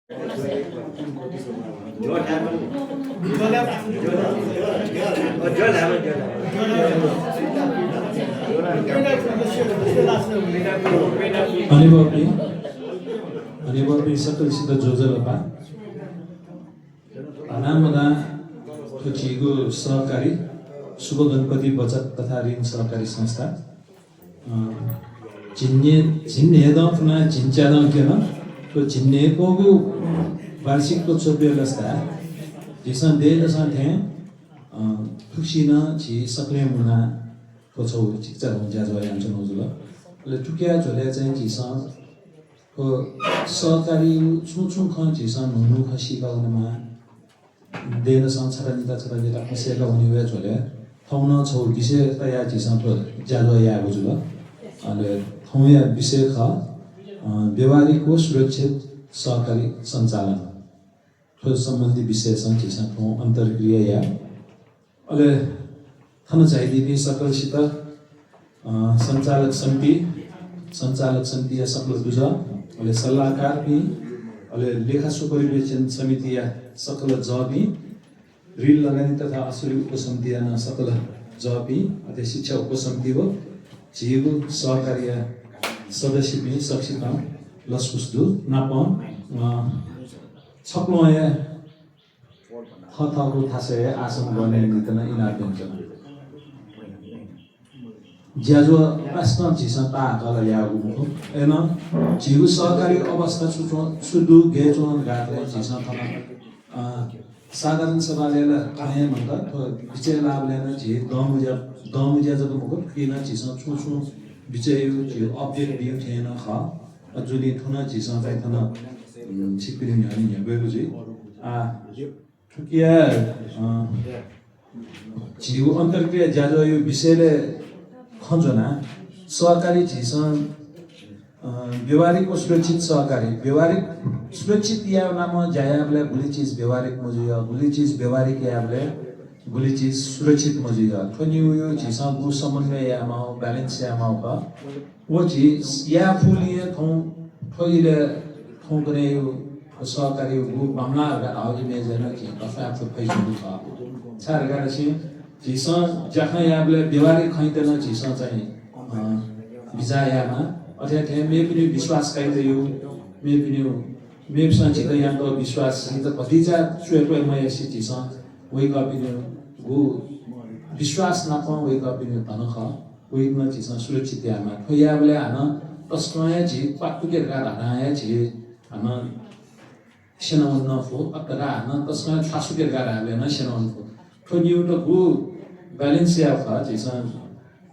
Ani sakal sida jojalapa anamada खिगो सहकारी शुभ गणपति बचत तथा ऋण सहकारी संस्था जिन्नेदफना जिन्च्यादंकेन तो जिन्नेकोगु वार्षिकोत्सव व्यवस्था जिसन देजसन थे खुसिना छि सक्ले मुना कोछौ चिक्चा हुन्छ जय आमसन होजुल ले टुकिया झोले चाहिँ जिसन को सहकारी छुछु खन जिसन हुनु खसी गाउनमा देन संसारनिता छरनिता खसेका हुने वे झोले थौना छौ विषय तया जिसन तो ज्यादा या होजुल अले थौया विषय ख व्यवहारिक व सुरक्षित सहकारी सञ्चालन तो सम्बन्धी विषय संचिसन थौ अन्तर्क्रिया या अले थन चाहिदिने सकलसित सञ्चालक समिति या सकल दुज अले सल्लाहकार भी अले लेखा सुपरिवेक्षण समिति या सकल जबी ऋण लगानी तथा असुली उपसमिति या सकल जबी अथे शिक्षा उपसमिति हो जीव सहकारी सदस्य भी सक्षिता लसकुसदु नापम छप्लो या थथाको थासे आसन गर्ने नितन इनार्पेन्सन ज्याजो प्रश्न जिसन ताकल यागु एन जीव सहकारी अवस्था सुदु गेजोन गाले जिसन थन साधारण सभाले आए भन्दा विषय लाभ लेन जी दमुजा जब मुख किन जिसन छु विषय यो अपडेट दियो थिएन ख जुनी थुना जिसन चाहिँ थन सिपिरिङ हनि गएको जी ठुकिया जीव अन्तर्क्रिया ज्याजो यो विषयले खञ्जना सहकारी जिसन व्यवहारिक और सुरक्षित सहकारी व्यवहारिक सुरक्षित या नाम जायाबले गुली चीज व्यवहारिक मजुया गुली चीज व्यवहारिक याबले गुली चीज सुरक्षित मजुया थोनी यो जिसन गु समन्वय या माउ बैलेंस या माउ का वो चीज या फुलिए थोइले थोगने यो सहकारी गु मामला आउ इमेज न कि कफा फु पैसु का छार गारसी जिसन जहाँ याबले व्यवहारिक खैतेन जिसन चाहिँ विजायामा अथवा मे पनि विश्वास काइते यो मे पनि मे संचित यहाँ तो विश्वास सित भतिजा सुएको मैं सिटिसन वेक अप इन गु विश्वास नपाउ वेक अप इन तनख वेक न जिसन सुरक्षित यामा थोयाबले हान तस्कया जि पाटुके गाराया जि हान सेनाउन नफो अकरा हान तस्कया छासुके गाराले न सेनाउन फो थोनिउ त गु बैलेंस या फा जिसन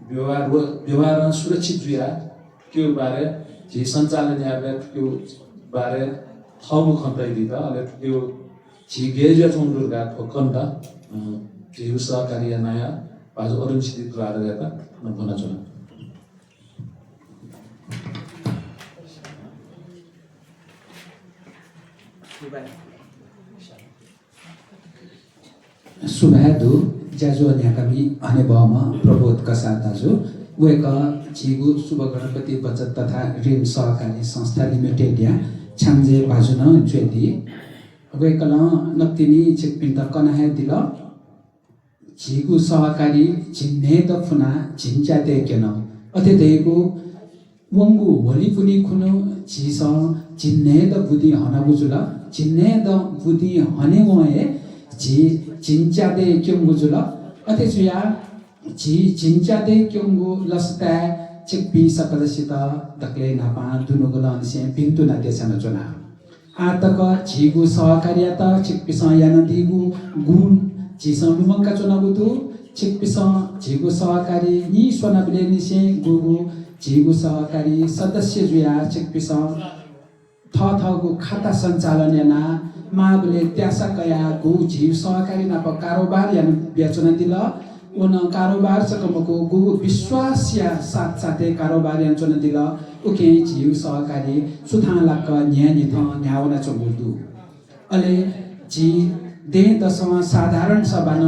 व्यवहार सुरक्षित जुया त्यो बारे जे सञ्चालन याबले त्यो बारे थमु खन्दै दिदा अले त्यो जी गेज चोंडुरगा ठोकन्दा जीव सहकारी नयाँ बाजु अरुण सिद्धि द्वारा गर्दा न भन्न चाहन्छु सुभादु ज्याजो न्याकामी अनेबमा प्रबोध कसा दाजु वेक जीगु शुभ गणपति बचत तथा ऋण सहकारी संस्था लिमिटेड या छामजे बाजुन ज्वेदी वेकल नक्तिनी चिकपिन्त कनाहे दिल जीगु सहकारी जिन्ने द फुना जिन्चाते केन अतेतेगु वंगु वली पुनी खुनु जिस जिन्ने द बुद्धि हनाबुजुल जिन्ने द बुद्धि हने वए जी जिन्चाते क्योंगुजुल अतेजुया जी जिन्चाते क्योंगु लस्ता चिकपी सकलसित दक्ले नापा दुनुगुल अनसे पिन्तु नातेसन जोना आतक जीगु सहकार्यता चिकपी यानदिगु गुण जिस लुमंका चुनावुतु चिकपिस जीगु सहकारी नि सोनाबले निसे गुगु जीगु सहकारी सदस्य जुया चिकपिस थथगु खाता सञ्चालन याना माबले त्यासा कया गु जीव सहकारी नाप कारोबार यान बेचना दिल उन कारोबार सकमको गु विश्वास या साथ साथै कारोबार यान चुना दिल उके जीव सहकारी सुथा लाक न्यानि थ न्यावना चंगुदु अले जी दे दसमा साधारण सभान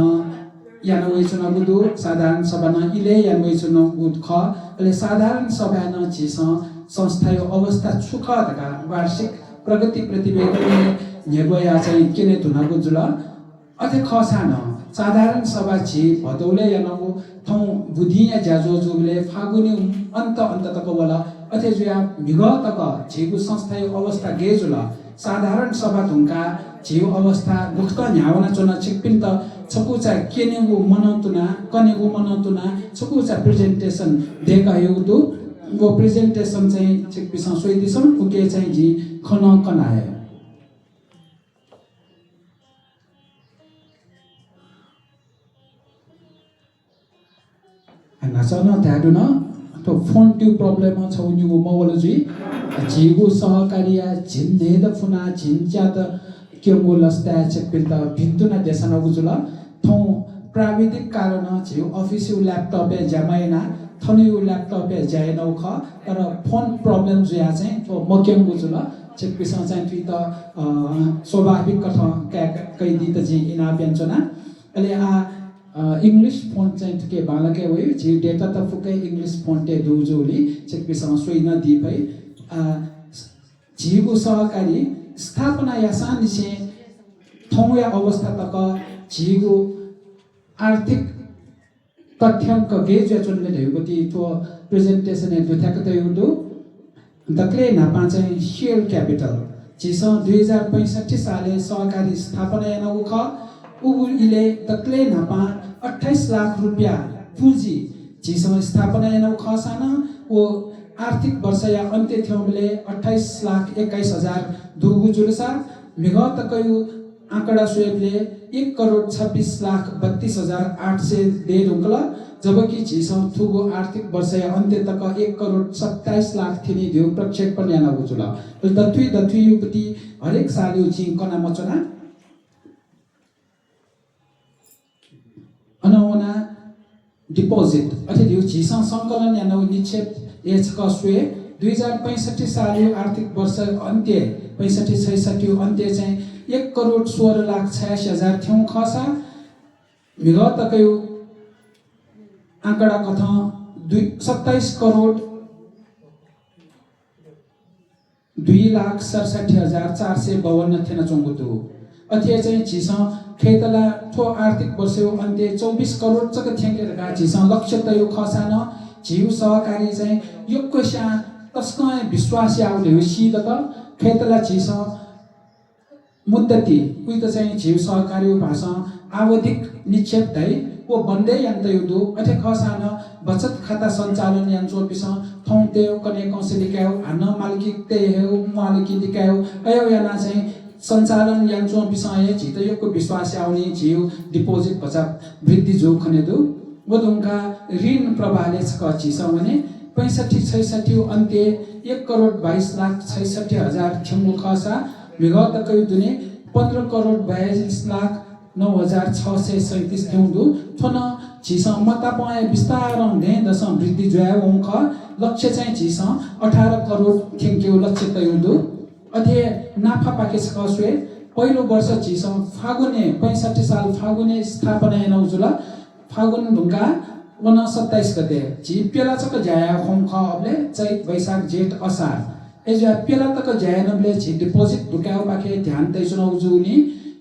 यान वेचना बुदु साधारण सभान इले यान वेचना बुद ख अले साधारण सभान जिस संस्थायो अवस्था सुख दका वार्षिक प्रगति प्रतिवेदनले नेबोया चाहिँ किने धुनाको जुल अथे खसान साधारण सभा छि भदौले यानको थौ बुधिया ज्याजो जुले फागुनी अन्त तक वाला अथे जुया मिगो तक छिगु संस्था अवस्था गेजुल साधारण सभा धुंका छिउ अवस्था दुख्त न्यावना चोना छिकपिन त छकुचा केनेगु मनन्तुना कनेगु मनन्तुना छकुचा प्रेजेन्टेसन देका युदु वो प्रेजेन्टेसन चाहिँ छिकपिस सोइदिसम उके चाहिँ जी खन कनाए नाचन त्याडुन तो फोन ट्यूब प्रॉब्लम छ उनीको मोबाइल जिगु सहकारिया झिन्देद फुना झिन्च्यात केमु लस्ता चेकपिल त भित्तुना देशना गुजुल थौ प्राविधिक कारण छिउ अफिसियल ल्यापटप जमाइना थनिउ ल्यापटप जायनौ ख तर फोन प्रॉब्लम जुया चाहिँ तो मकेम गुजुल चेकपिस चाहिँ थि त स्वाभाविक कथा कैदी त जि इना बेन्चना अले इंग्लिश फोन चाहिँ के बालके वयो जी डेटा त फुकै इंग्लिश फोन टे दुजोली चेकपिसँग सोइन दि भई जीगु सहकारी स्थापना यासान से थौया अवस्था तक जीगु आर्थिक तथ्याङ्क गेज चुनले ढेउगति तो प्रेजेन्टेसन ए दुथाक त युदु दक्ले नापा चाहिँ शेयर क्यापिटल जिस 2065 साले सहकारी स्थापना याना उख उले तक्ले नापा 28 लाख रुपैयाँ पुँजी जिसम स्थापना याना खसाना वो आर्थिक वर्ष या अन्त्य थ्योमले 28,21,000 दुगु जुलसा मिगत कयु आंकड़ा सुएबले 1,26,32,800 दे रुकला जबकि जिसम थुगु आर्थिक वर्ष या अन्त्य तक 1,27,00,000 थिनी दिउ प्रक्षेपण याना गुजुला दथुई युपति हरेक साल यु जिङ कना मचना अनौना डिपोजिट अथे दिउ जिसम संकलन याना निक्षेप एच कसुए 2065 साल आर्थिक वर्ष अन्त्य 65-66 अन्त्य चाहिँ 1,16,86,000 थ्यौ खसा विगत कयु आंकड़ा कथा 27 करोड 2,67,452 थिएन चंगुतु अथे चाहिँ छिसा खेतला थो आर्थिक वर्ष अन्त्य 24 करोड चक थ्याङ्केरका छिसा लक्ष्य तयो खसान जीव सहकारी चाहिँ योक्कोशा तस्कै विश्वास आउले सीत त खेतला छिसा मुद्दती उही त चाहिँ जीव सहकारी भाषा आवधिक निक्षेप दै वो बन्दै यन्त युदु अथे खसान बचत खाता सञ्चालन यन्चो पिस थौते कने कौशलिकायो हान मालिकी ते हो मालिकी दिकायो अयो याना चाहिँ सञ्चालन यन्चो पिसय जित योको विश्वास आउने जीव डिपोजिट बचा वृद्धि जो खनेदु वदुंका ऋण प्रवाहले छ छिसा भने 65-66 अन्त्य 1,22,66,000 थ्यमु खसा विगत कयु दुने 15,42,09,637 थ्यौदु थन छिसा मता पाए विस्तार ने दशम वृद्धि जोया वंख लक्ष्य चाहिँ छिसा 18 करोड थ्यङ्क्यु लक्ष्य तयुदु अथे नाफा पाकेछ कसुए पहिलो वर्ष छिसा फागुने 65 साल फागुने स्थापना एनौजुला फागुन ढुङ्गा 27 गते जी पेला चक जाया होम ख अबले चैत वैशाख जेठ असार एजा पेला तक जायनबले जी डिपोजिट ढुकाउ पाके ध्यान तै सुनौ जुनी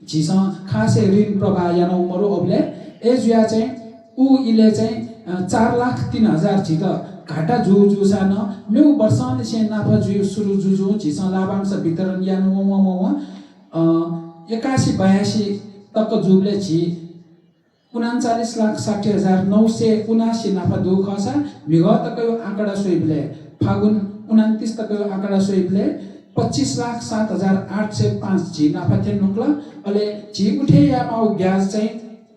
जिसा खासे ऋण प्रवाह यानौ मरु अबले एजुया चाहिँ उ इले चाहिँ 4,03,000 छित घाटा जुसान मेउ वर्षाले से नाफा जु सुरु जुजु जिसा लाभांश वितरण यानु म 81-82 तक जुबले छि 39,60,979 नाफा दु खसा विगत कयो आंकड़ा सोइबले फागुन 29 तक आंकड़ा सोइबले 25,07,805 जी नाफा थे नुक्ला अले जी उठे या माउ ब्याज चाहिँ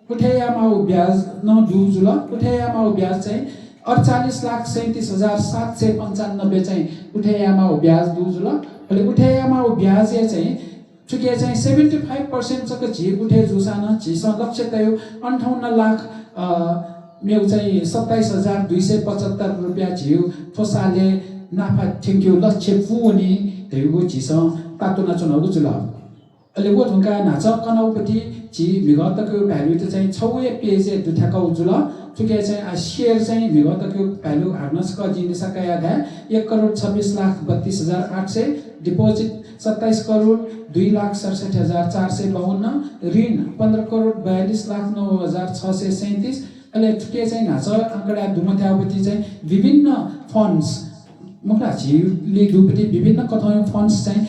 उठे या माउ ब्याज न जुजुला उठे या माउ ब्याज चाहिँ 48,37,795 चाहिँ उठे या माउ ब्याज दुजुला अले उठे या माउ ब्याज चाहिँ चुके चाहिँ 75% चक जी उठे जुसान जिसा लक्ष्य तयो 58 लाख मेउ चाहिँ 27,275 रुपैयाँ झिउ थोसाले नाफा थ्याङ्क्यु लक्ष्य पुनी तेगु जिसा तातो नचुनगु जुल अले वो ढुङ्गा नाच कनौपति जी विगतको भ्यालु त चाहिँ 6 पेज दुथाकौ जुल चुके चाहिँ शेयर चाहिँ विगतको भ्यालु हार्नसको जिनिसका यादा 1,26,32,800 डिपोजिट 27,02,67,452, ऋण 15,42,09,637। अहिले के चाहिँ नाच आंकडा दुमथ्यावती चाहिँ विभिन्न फन्ड्स मुखला छिले दुपटी विभिन्न कथायौं फन्ड्स चाहिँ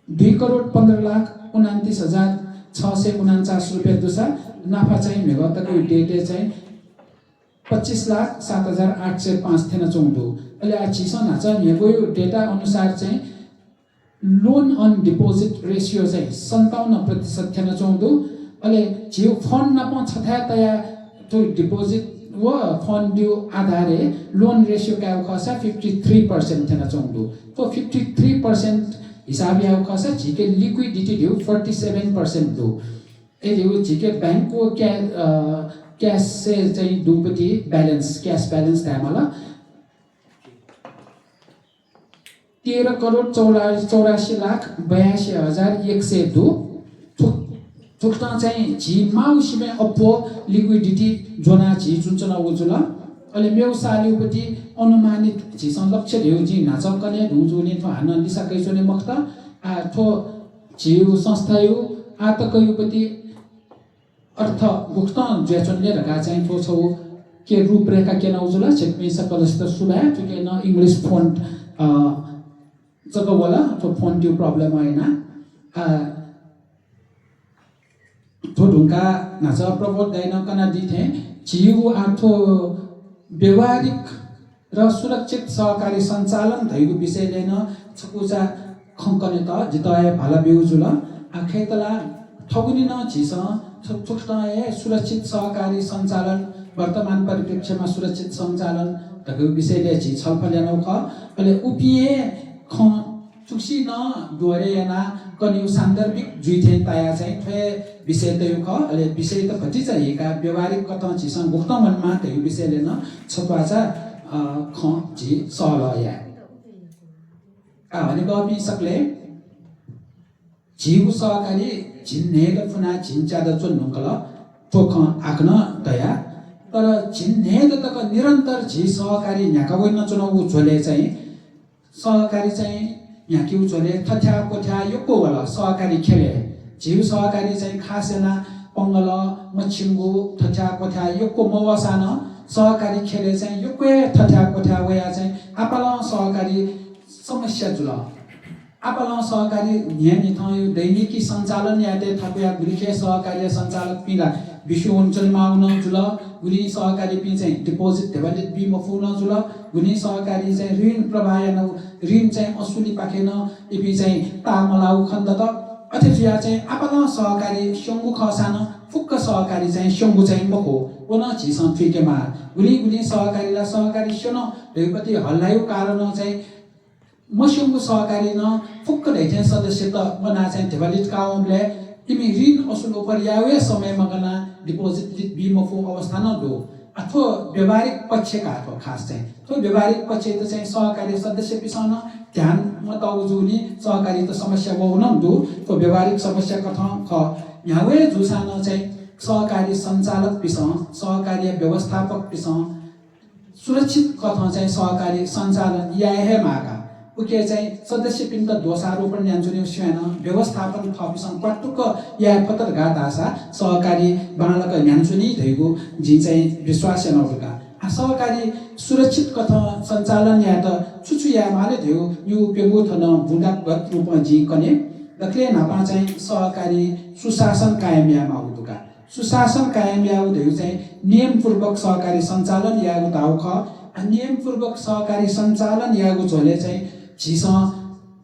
2,15,29,649 रुपैयाँ दुसा नाफा चाहिँ मेगतको डेटे चाहिँ 25,07,805 थिएन चौधो। अहिले छिसन नाच यहाँको यो डेटा अनुसार चाहिँ लोन अन डिपोजिट रेसियो चाहिँ 57% थिएन चौधो। अहिले छिउ फन्ड नप छथ्या तया तो डिपोजिट व फन्ड दियो आधारे लोन रेशियो क्या खसा 53% थिएन चौधो। तो 53% हिसाब या खसा झिके लिक्विडिटी दियो 47% दो। ए दियो झिके बैंक को कैश से चाहिँ दुपटी बैलेंस कैश बैलेंस थामला 13,84,82,102 थुक्ता चाहिँ झी माउसीमे अप्पो लिक्विडिटी जोना झी जुन उजुला अहिले मेउ सालिउपति अनुमानित झी संलक्ष्य ढेउ झी नाचकने ढुजुने थो हान लिसकै जोने मक्त आ थो झीउ संस्थायु आतकयुपति अर्थ भुक्तान ज्याचनले रका चाहिँ थो छौ के रूपरेखा के नउजुला चेकमे सकलस्त सुबा तुके न इंग्लिश फन्ट जगवला थो फन्ट त्यो प्रब्लम हैन थो ढुंगा नाच प्रबोध दैन कना दिथे जीव आठो व्यवहारिक र सुरक्षित सहकारी सञ्चालन धैको विषय लिन छकुजा खंकने त जितय भाला बेउजुल आखेतला ठगुनी न झिस थुक्ताए सुरक्षित सहकारी सञ्चालन वर्तमान परिप्रेक्ष्यमा सुरक्षित सञ्चालन धैको विषय ले झि छलफल यानौ ख अहिले उपिए ख चुक्सी न दोरेना कन्यु सान्दर्भिक जुइथे ताया चाहिँ थ्वे विषय त यो ख अहिले विषय त फटी चाहिँ का व्यवहारिक कथा छिसँग भुक्त मनमा त यो विषय लेन छत्वाचा ख जी सल या भने गपि सकले जीव सहकारी झिन्ने र फुना झिन्चा द चोन नुकल टोख आक्न दया तर झिन्ने द तक निरन्तर झि सहकारी न्याका वइन चुनाउ झोले चाहिँ सहकारी चाहिँ यहाँ के उचले थथ्या कोठ्या योको वाला सहकारी खेले जीव सहकारी चाहिँ खासेना पंगल मछिंगु थथ्या कोठ्या योको मवासान सहकारी खेले चाहिँ योको थथ्या कोठ्या वया चाहिँ आपला सहकारी समस्या जुल आपला सहकारी नियमित यो दैनिकी सञ्चालन याते थपया गुलिखे सहकारी सञ्चालक पिला विश्व अञ्चलमा आउन जुल गुली सहकारी पि चाहिँ डिपोजिट डेभलिट बी मफुन जुल गुनी सहकारी चाहिँ ऋण प्रवाह ऋण चाहिँ असुली पाखेन इपि चाहिँ तामलाउ खण्ड त अथवा चाहिँ आपला सहकारी शंगु खसान फुक्क सहकारी चाहिँ शंगु चाहिँ मको ओन छिसन फिकेमा गुली सहकारीला सहकारी सन दैपति हल्लायो कारण चाहिँ मशंगु सहकारी न फुक्क दैथे सदस्य त बना चाहिँ डेभलिट काउमले तिमी ऋण असुल पर्यावे समयमा गना डिपोजिट बी मफु अवस्था न दो अथवा व्यवहारिक पक्ष का अथवा खास चाहिँ तो व्यवहारिक पक्ष त चाहिँ सहकारी सदस्य पिसन ध्यान मतउजुनी सहकारी त समस्या बहुनम दु तो व्यवहारिक समस्या कथा ख यावे जुसान चाहिँ सहकारी सञ्चालक पिसन सहकारी व्यवस्थापक पिसन सुरक्षित कथा चाहिँ सहकारी सञ्चालन याहे माका उके चाहिँ सदस्य पिन त दोषारोपण न्यान्जुने स्वयं व्यवस्थापन थपिसन पटुक या पत्र गादासा सहकारी बालक न्यान्जुनी धैगु जी चाहिँ विश्वास नहुका सहकारी सुरक्षित कथा सञ्चालन या त छुछु या माले थियो यु पेगु थन बुडागत रूपमा जी कने दक्ले नापा चाहिँ सहकारी सुशासन कायम या माउदुका सुशासन कायम या उधै चाहिँ नियमपूर्वक सहकारी सञ्चालन या उताउ ख नियमपूर्वक सहकारी सञ्चालन या झोले चाहिँ झिस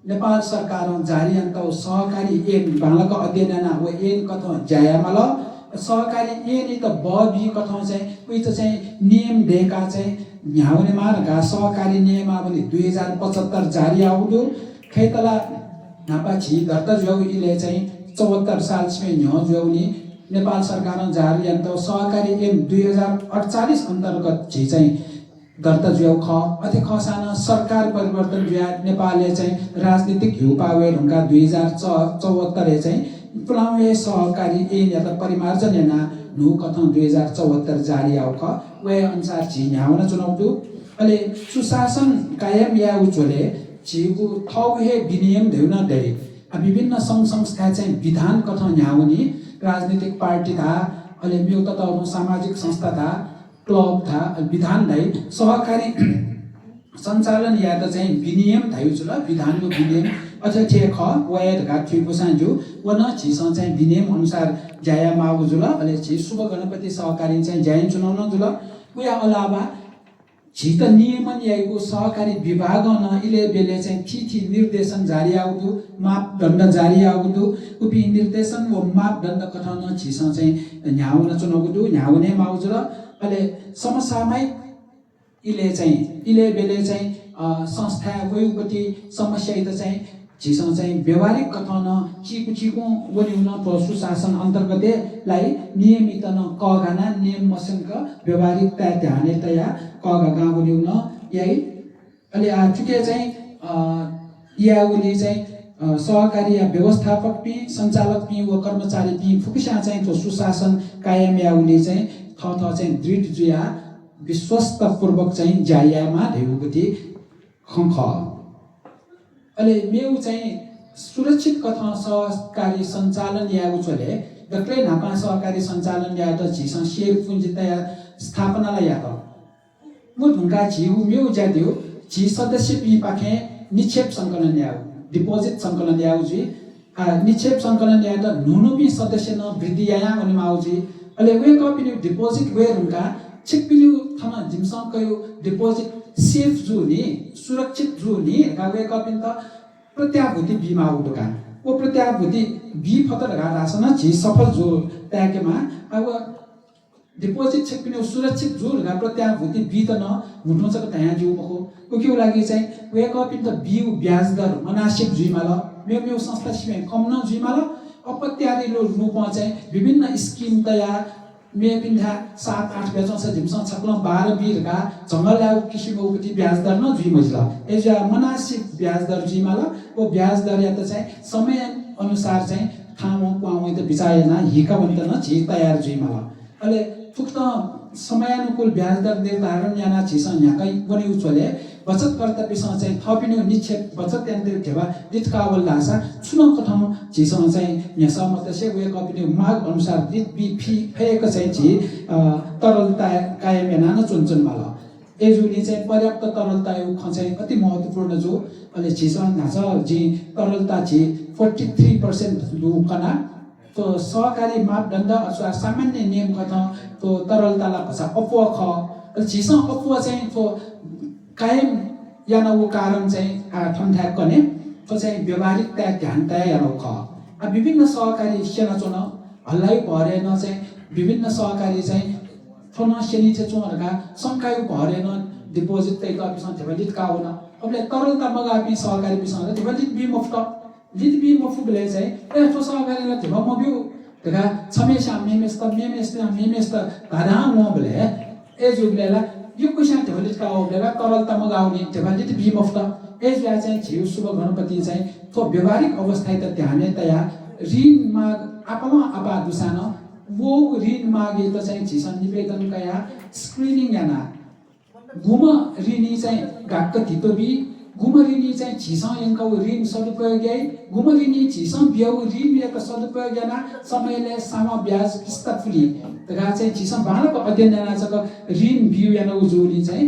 नेपाल सरकार जारी अन्त सहकारी एक बालक अध्ययन व एक कथा ज्यायामल सहकारी ए त बबी कथा चाहिँ उही त चाहिँ नियम देका चाहिँ न्याउने मारका सहकारी नियमावली 2075 जारी आउदो खैतला नापा छि दर्ता ज्यौ इले चाहिँ 74 साल में न्यो ज्यौनी नेपाल सरकार जारी अन्त सहकारी एम 2048 अन्तर्गत छि चाहिँ दर्ता ज्यौ ख अथे खसान सरकार परिवर्तन ज्या नेपालले चाहिँ राजनीतिक हिउ पावे ढुंगा 2074 चाहिँ पुलावे सहकारी ए या त परिमार्जन याना नु कथन 2074 जारी आउ ख वे अनुसार छि न्याउन चुनाउदु अहिले सुशासन कायम या उचोले 지구 थौहे विनियम देउन दे विभिन्न सङ्घ संस्था चाहिँ विधान कथा न्याउनी राजनीतिक पार्टी था अहिले म्युक्त तौर सामाजिक संस्था था क्लब था विधानलाई सहकारी सञ्चालन या त चाहिँ विनियम थायु जुल विधानको विनियम अध्यक्ष ख वयद घाट छुइको सान्जु वन छिस चाहिँ विनियम अनुसार जाया मागु जुल अहिले छि शुभ गणपति सहकारी चाहिँ जाइन चुनाउन जुल उया अलावा छित नियमन याइको सहकारी विभाग न इले बेले चाहिँ थिथि निर्देशन जारी आउदु मापदण्ड जारी आउदु उपि निर्देशन व मापदण्ड कथन छिस चाहिँ न्याउन चुनाउदु न्याउने माउजुल अहिले समसामयिक इले बेले चाहिँ संस्था वयुपति समस्या त चाहिँ छिस चाहिँ व्यवहारिक कथन चिकु वनिउन सुशासन अन्तर्गतलाई नियमित न कगाना नियम मसंक व्यवहारिकता ध्याने तया कगा गाउनिउन यही अहिले चुके चाहिँ याउली चाहिँ सहकारी या व्यवस्थापक पि सञ्चालक पि व कर्मचारी पि फुकिसा चाहिँ तो सुशासन कायम याउली चाहिँ थ चाहिँ दृढ जुया विश्वस्त पूर्वक चाहिँ जायामा धेउगति खङ अहिले मेउ चाहिँ सुरक्षित कथा सहकारी सञ्चालन या उचले दक्ले नापा सहकारी सञ्चालन या त झिस शेयर पुँजी तया स्थापनालाई या त मुढुङ्गा झिउ मेउ ज्यादियो झि सदस्य पि पाखे निक्षेप सङ्कलन या डिपोजिट सङ्कलन या उजी निक्षेप सङ्कलन या त नुनु पि सदस्य न वृद्धि या भने माउजी अहिले वे कपिनि डिपोजिट वे रुङ्गा छिकपिलु थमा जिमसँग कयो डिपोजिट सेफ जो नि सुरक्षित जो नि गावे कपिन त प्रत्याभूति बीमा उडका वो प्रत्याभूति बी फतर गा रासन छि सफल जो त्याकेमा अब डिपोजिट छिकपिने सुरक्षित जो गा प्रत्याभूति बी त न मुठ्नु छ तया जो मको कोकिउ लागि चाहिँ वे कपिन त बी ब्याज दर मनासिब जुइमा ल मेउ संस्था सिमे कम न जुइमा ल अपत्यादि लो रुपमा चाहिँ विभिन्न स्किम तया मे पिन्धा 7-8 बेचौं छ जिमसँग छक्ल 12 बिरका जंगलाउ किसिमको उपति ब्याज दर न जुइ मजला एजा मनासिब ब्याज दर जुइमा ल ओ ब्याज दर या त चाहिँ समय अनुसार चाहिँ थामो पाउँ त बिचायना हिका भन्त न छि तयार जुइमा ल अहिले फुक्त समयानुकूल ब्याज दर निर्धारण याना छिस न्याकै पनि उचले बचतकर्ता पिसँग चाहिँ थपिनु निक्षेप बचत यन्त्र ठेवा दितकावल लासा चुनाव कथम छिसँग चाहिँ न्यासा मतसे वे कपिने माग अनुसार दित बि फी फेको चाहिँ छि तरलता कायम याना न चुनचुन माल एजुली चाहिँ पर्याप्त तरलता यो चाहिँ अति महत्त्वपूर्ण जो अहिले छिसँग नाछ जि तरलता छि 43% लुकना तो सहकारी मापदण्ड अथवा सामान्य नियम कथा तो तरलताला भसा अपवा ख छिस अपवा चाहिँ तो कायम याना वो कारण चाहिँ ठमठ्याक कने तो चाहिँ व्यवहारिकता ध्यानता याना ख विभिन्न सहकारी सेना चोन हल्लाइ भरेन चाहिँ विभिन्न सहकारी चाहिँ थोन सेनी चाहिँ चोनहरुका संकायु भरेन डिपोजिट तै कपिसन डिपोजिट का हुन अबले तरलता मगापि सहकारी पिसन डिपोजिट बि मुफ्त लिदबी मफुबले चाहिँ ए तो सहकारीलाई थिम मबिउ तका छमेसा मेमेस्त धारा म बले ए जुगलेला यो कुसा ढोलित का होबेला तरलता मगाउने डिपोजिट बि मुफ्त ए ज्या चाहिँ छिउ शुभ गणपति चाहिँ तो व्यवहारिक अवस्था त ध्याने तया ऋण माग आपमा आपा दुसान वो ऋण मागे त चाहिँ छिसन निवेदन कया स्क्रिनिङ याना गुम ऋणी चाहिँ गाक्क थितोबी गुमरिनी चाहिँ छिसा यंका ऋण सदुपयोग गई गुमरिनी छिसा बियाउ ऋण लिएका सदुपयोग याना समयले सामा ब्याज किस्त फुली तगा चाहिँ छिसा बालको अध्ययन याना छ ऋण बिउ याना उजुली चाहिँ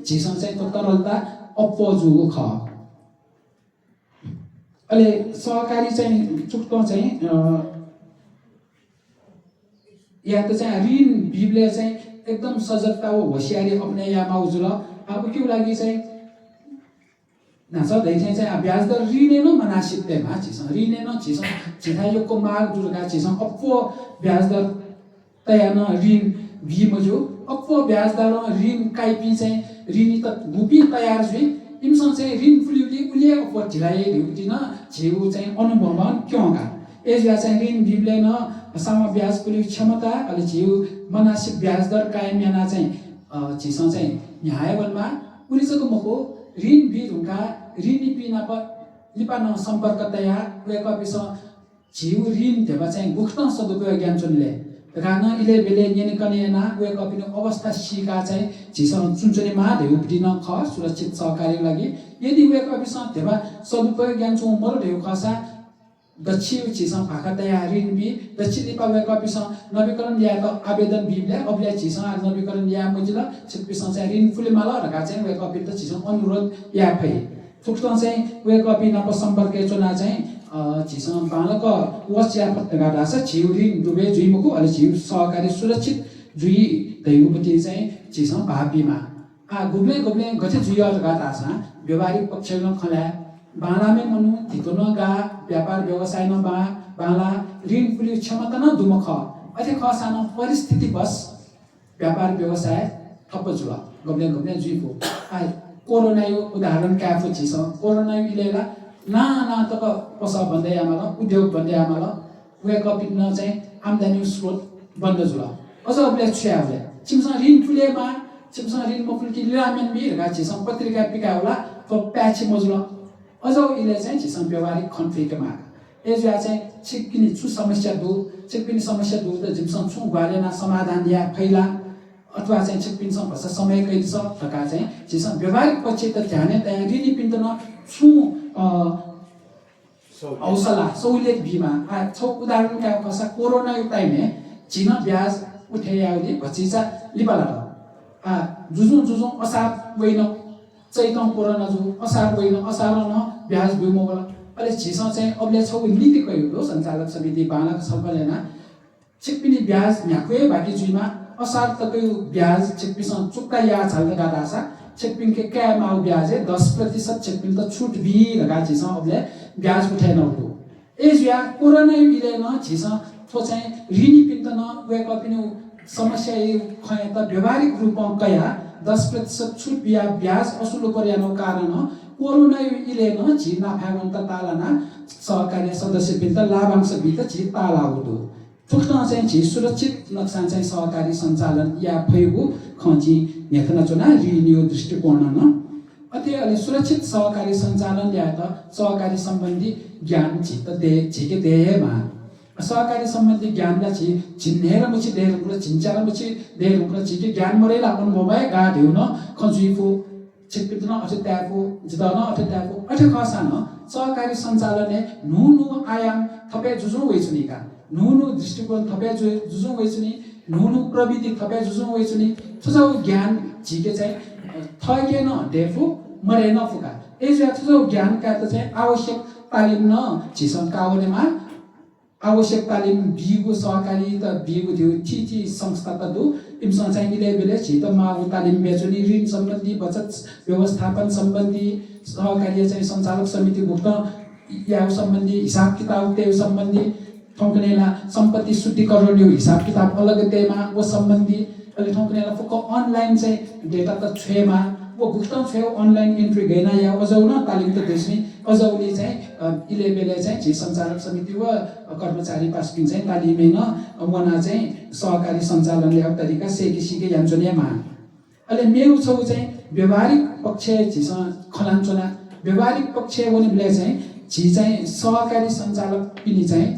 छिसा चाहिँ तो तरलता अपोजुको ख अहिले सहकारी चाहिँ चुक्तो चाहिँ या त चाहिँ ऋण बिउले चाहिँ एकदम सजगता व होशियारी अपनायामा उजुल अब के लागि चाहिँ नासा दैथे चाहिँ ब्याज दर ऋण न मनासिबते मा छिस ऋण न छिस छिथायोको माग दुर्गा छिस अपो ब्याज दर तया न ऋण बि मजो अपो ब्याज दर ऋण काइपि चाहिँ ऋणी त गुपी तयार छु इमसँग चाहिँ ऋण फुलिउली उले अपो ढिलाइ दिउति न छिउ चाहिँ अनुभवमा क्योंका एजा चाहिँ ऋण बिबले न सामा ब्याज फुलिउ क्षमता अलि छिउ मनासिब ब्याज दर कायम याना चाहिँ छिस चाहिँ न्यायबलमा उलिसको मको ऋण बिरुका ऋणी पिना प लिपान सम्पर्क तया वेका पिस छिउ ऋण देवा चाहिँ गुख्त सदुपयोग ज्ञान चुनले राना इले बेले यने कनेना वेका पिन अवस्था सिका चाहिँ छिस चुनचुने मा धेउ दिन ख सुरक्षित सहकारी लागि यदि वे कपिसँग देवा सदुपयोग ज्ञान चों मरो देउ खसा दक्षिण चिसं भाका तयारी भी दक्षिण दिपा वे कपिसँग नवीकरण ल्या त आवेदन बिबले अबले चिसं आज नवीकरण ल्या मुजिला छिपिसँग चाहिँ ऋण फुले माला रका चाहिँ वे कपि त चिसं अनुरोध या फै थुक्तं चाहिँ वे कपि नप सम्पर्क चुना चाहिँ चिसं बालक वस्या पत्तगा दास छिउरिन दुबे जुइमुको अलि छिउ सहकारी सुरक्षित जुइ दैवपति चाहिँ चिसं भाबीमा गुब्ले गथे जुइर गातासा व्यवहारिक पक्षमा खला बालामे मनु थितोन गा व्यापार व्यवसाय न बाला ऋण फुली क्षमता न दुमख अथे खसान परिस्थिति बस व्यापार व्यवसाय थप जुल गब्ले जुइको कोरोना यो उदाहरण क्याफो छिस कोरोना इलेला ना तक पसा भन्दै आमाल उद्योग भन्दै आमाल वे कपिन चाहिँ आम्दानी स्रोत बन्द जुल अझ अबले छ्याउले चिमसँग ऋण फुलेमा चिमसँग ऋण मफुल्की लिरामेन बि गाछि पत्रिका पिका होला तो प्याछि मजुल अझ इले चाहिँ चिसं व्यवहारिक खन्फिकमा एजुआ चाहिँ छिक्किनी छु समस्या दु छिक्किनी समस्या दु त जिमसँग छु ग्वालेना समाधान या फैला अथवा चाहिँ छिक्किनसँग भस समय कैछ तका चाहिँ चिसं व्यवहारिक पक्ष त ध्यान तयारी नि पिन्तन छु औसला सहुलियत बिमा छौ उदाहरण का खसा कोरोना यो टाइममे चिन ब्याज उठे याउली भचिचा लिपाला जुजु असार वइन चैतौं कोरोना जु असार वइन असार न ब्याज बिमो होला अहिले छिस चाहिँ अबले छौ नीति कयो सञ्चालक समिति बालक सबलेना छिक्पिनी ब्याज न्याक्वे बाकी जुइमा असार तकै ब्याज छिक्पिसँग चुक्ता या छल्ने गादासा छिक्पिन के क्या माउ ब्याज 10% छिक्पिन त छुट भी लगा छिस अबले ब्याज उठाइन उठो एजुया कोरोना इले न छिस थो चाहिँ ऋणी पिन्त न वे कपिनु समस्या खय त व्यवहारिक रूपमा कया 10% छुट बिया ब्याज असुल पर्यानो कारण कोरोना इले न छि नाफावन्त तालाना सहकारी सदस्य पिन्त लाभांश बित छि ताला उठो थुक्न चाहिँ छि सुरक्षित नक्सा चाहिँ सहकारी सञ्चालन या फैगु खची नेखना चुना रिन्यू दृष्टिकोण न अति अलि सुरक्षित सहकारी सञ्चालन या त सहकारी सम्बन्धी ज्ञान छित दे छिके देहमा सहकारी सम्बन्धी ज्ञानलाई छि चिन्नेर मुछि देर कुरा चिन्चार मुछि देर कुरा छिके ज्ञान मरेला अपन मोबाइल गा देउन खजुइफु छिपितन अठत्याको जिदन अठत्याको अठ खसान सहकारी सञ्चालनले नुनु आयाम थपे जुजु वइसुनिका नुनु दृष्टिकोण थपे जुजु वइसुनी नुनु प्रविधि थपे जुजु वइसुनी थुजौ ज्ञान छिके चाहिँ थगे न देफु मरे न फुका एजुआ थुजौ ज्ञान का त चाहिँ आवश्यक तालिम न छिसं कावलेमा आवश्यक तालिम बिगु सहकारी त बिगु थियो छि संस्था त दु इमसँग चाहिँ इले छित मागु तालिम बेचुनी ऋण सम्बन्धी बचत व्यवस्थापन सम्बन्धी सहकारी चाहिँ सञ्चालक समिति भुक्त या सम्बन्धी हिसाब किताब त्यो सम्बन्धी ठोकनेला सम्पत्ति शुद्धिकरण यो हिसाब किताब अलग तेमा वो सम्बन्धी अहिले ठोकनेला फुक अनलाइन चाहिँ डेटा त छेमा वो गुप्तम छे अनलाइन एन्ट्री गएना या अझौन तालिम त देशनी अझौली चाहिँ इलेबेले चाहिँ छि सञ्चालक समिति व कर्मचारी पास्किन चाहिँ तालिमेन वना चाहिँ सहकारी सञ्चालनले अब तरिका सिके यान्चोनियामा अहिले मेउ छौ चाहिँ व्यवहारिक पक्ष छिस खलाञ्चोना व्यवहारिक पक्ष वनिले चाहिँ छि चाहिँ सहकारी सञ्चालक पिनि चाहिँ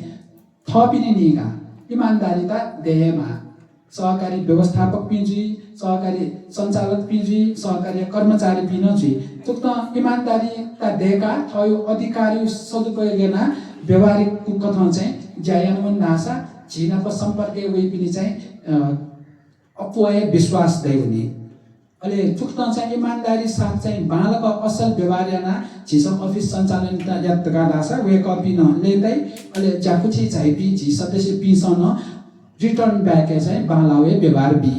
थपिने निगा इमानदारीता देहमा सहकारी व्यवस्थापक पिन्जी सहकारी सञ्चालक पिन्जी सहकारी कर्मचारी पिनजी तुक्त इमानदारीता देका थयो अधिकारी सदुपयोग गर्न व्यवहारिक कथा चाहिँ ज्यायानवन नासा झिनाको सम्पर्क वे पिनि चाहिँ अपवय विश्वास दैवनी अहिले तुक्त चाहिँ इमानदारी साथ चाहिँ बालक असल व्यवहार याना झिसक अफिस सञ्चालन यात गादासा वे कपि न लेदै अहिले जाकुछि झाइपि झि सदस्य पिसन रिटर्न ब्याक चाहिँ बालावे व्यवहार बि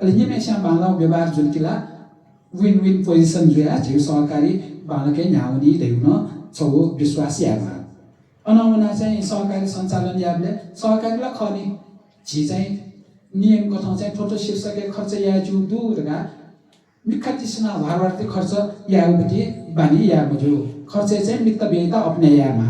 अहिले निमेक्षा बालाव व्यवहार जुनकिला विन विन पोजिसन जुया झिउ सहकारी बालकै न्याउनी दैउन छौ विश्वास यामा अनौना चाहिँ सहकारी सञ्चालन याबले सहकारीलाई खनि झि चाहिँ नियम कथा चाहिँ फोटो शीर्षक खर्च या जु दुरगा मिखतिसना भारवार्ती खर्च याउबटी बानी या मजु खर्च चाहिँ मित्र व्ययता अपने यामा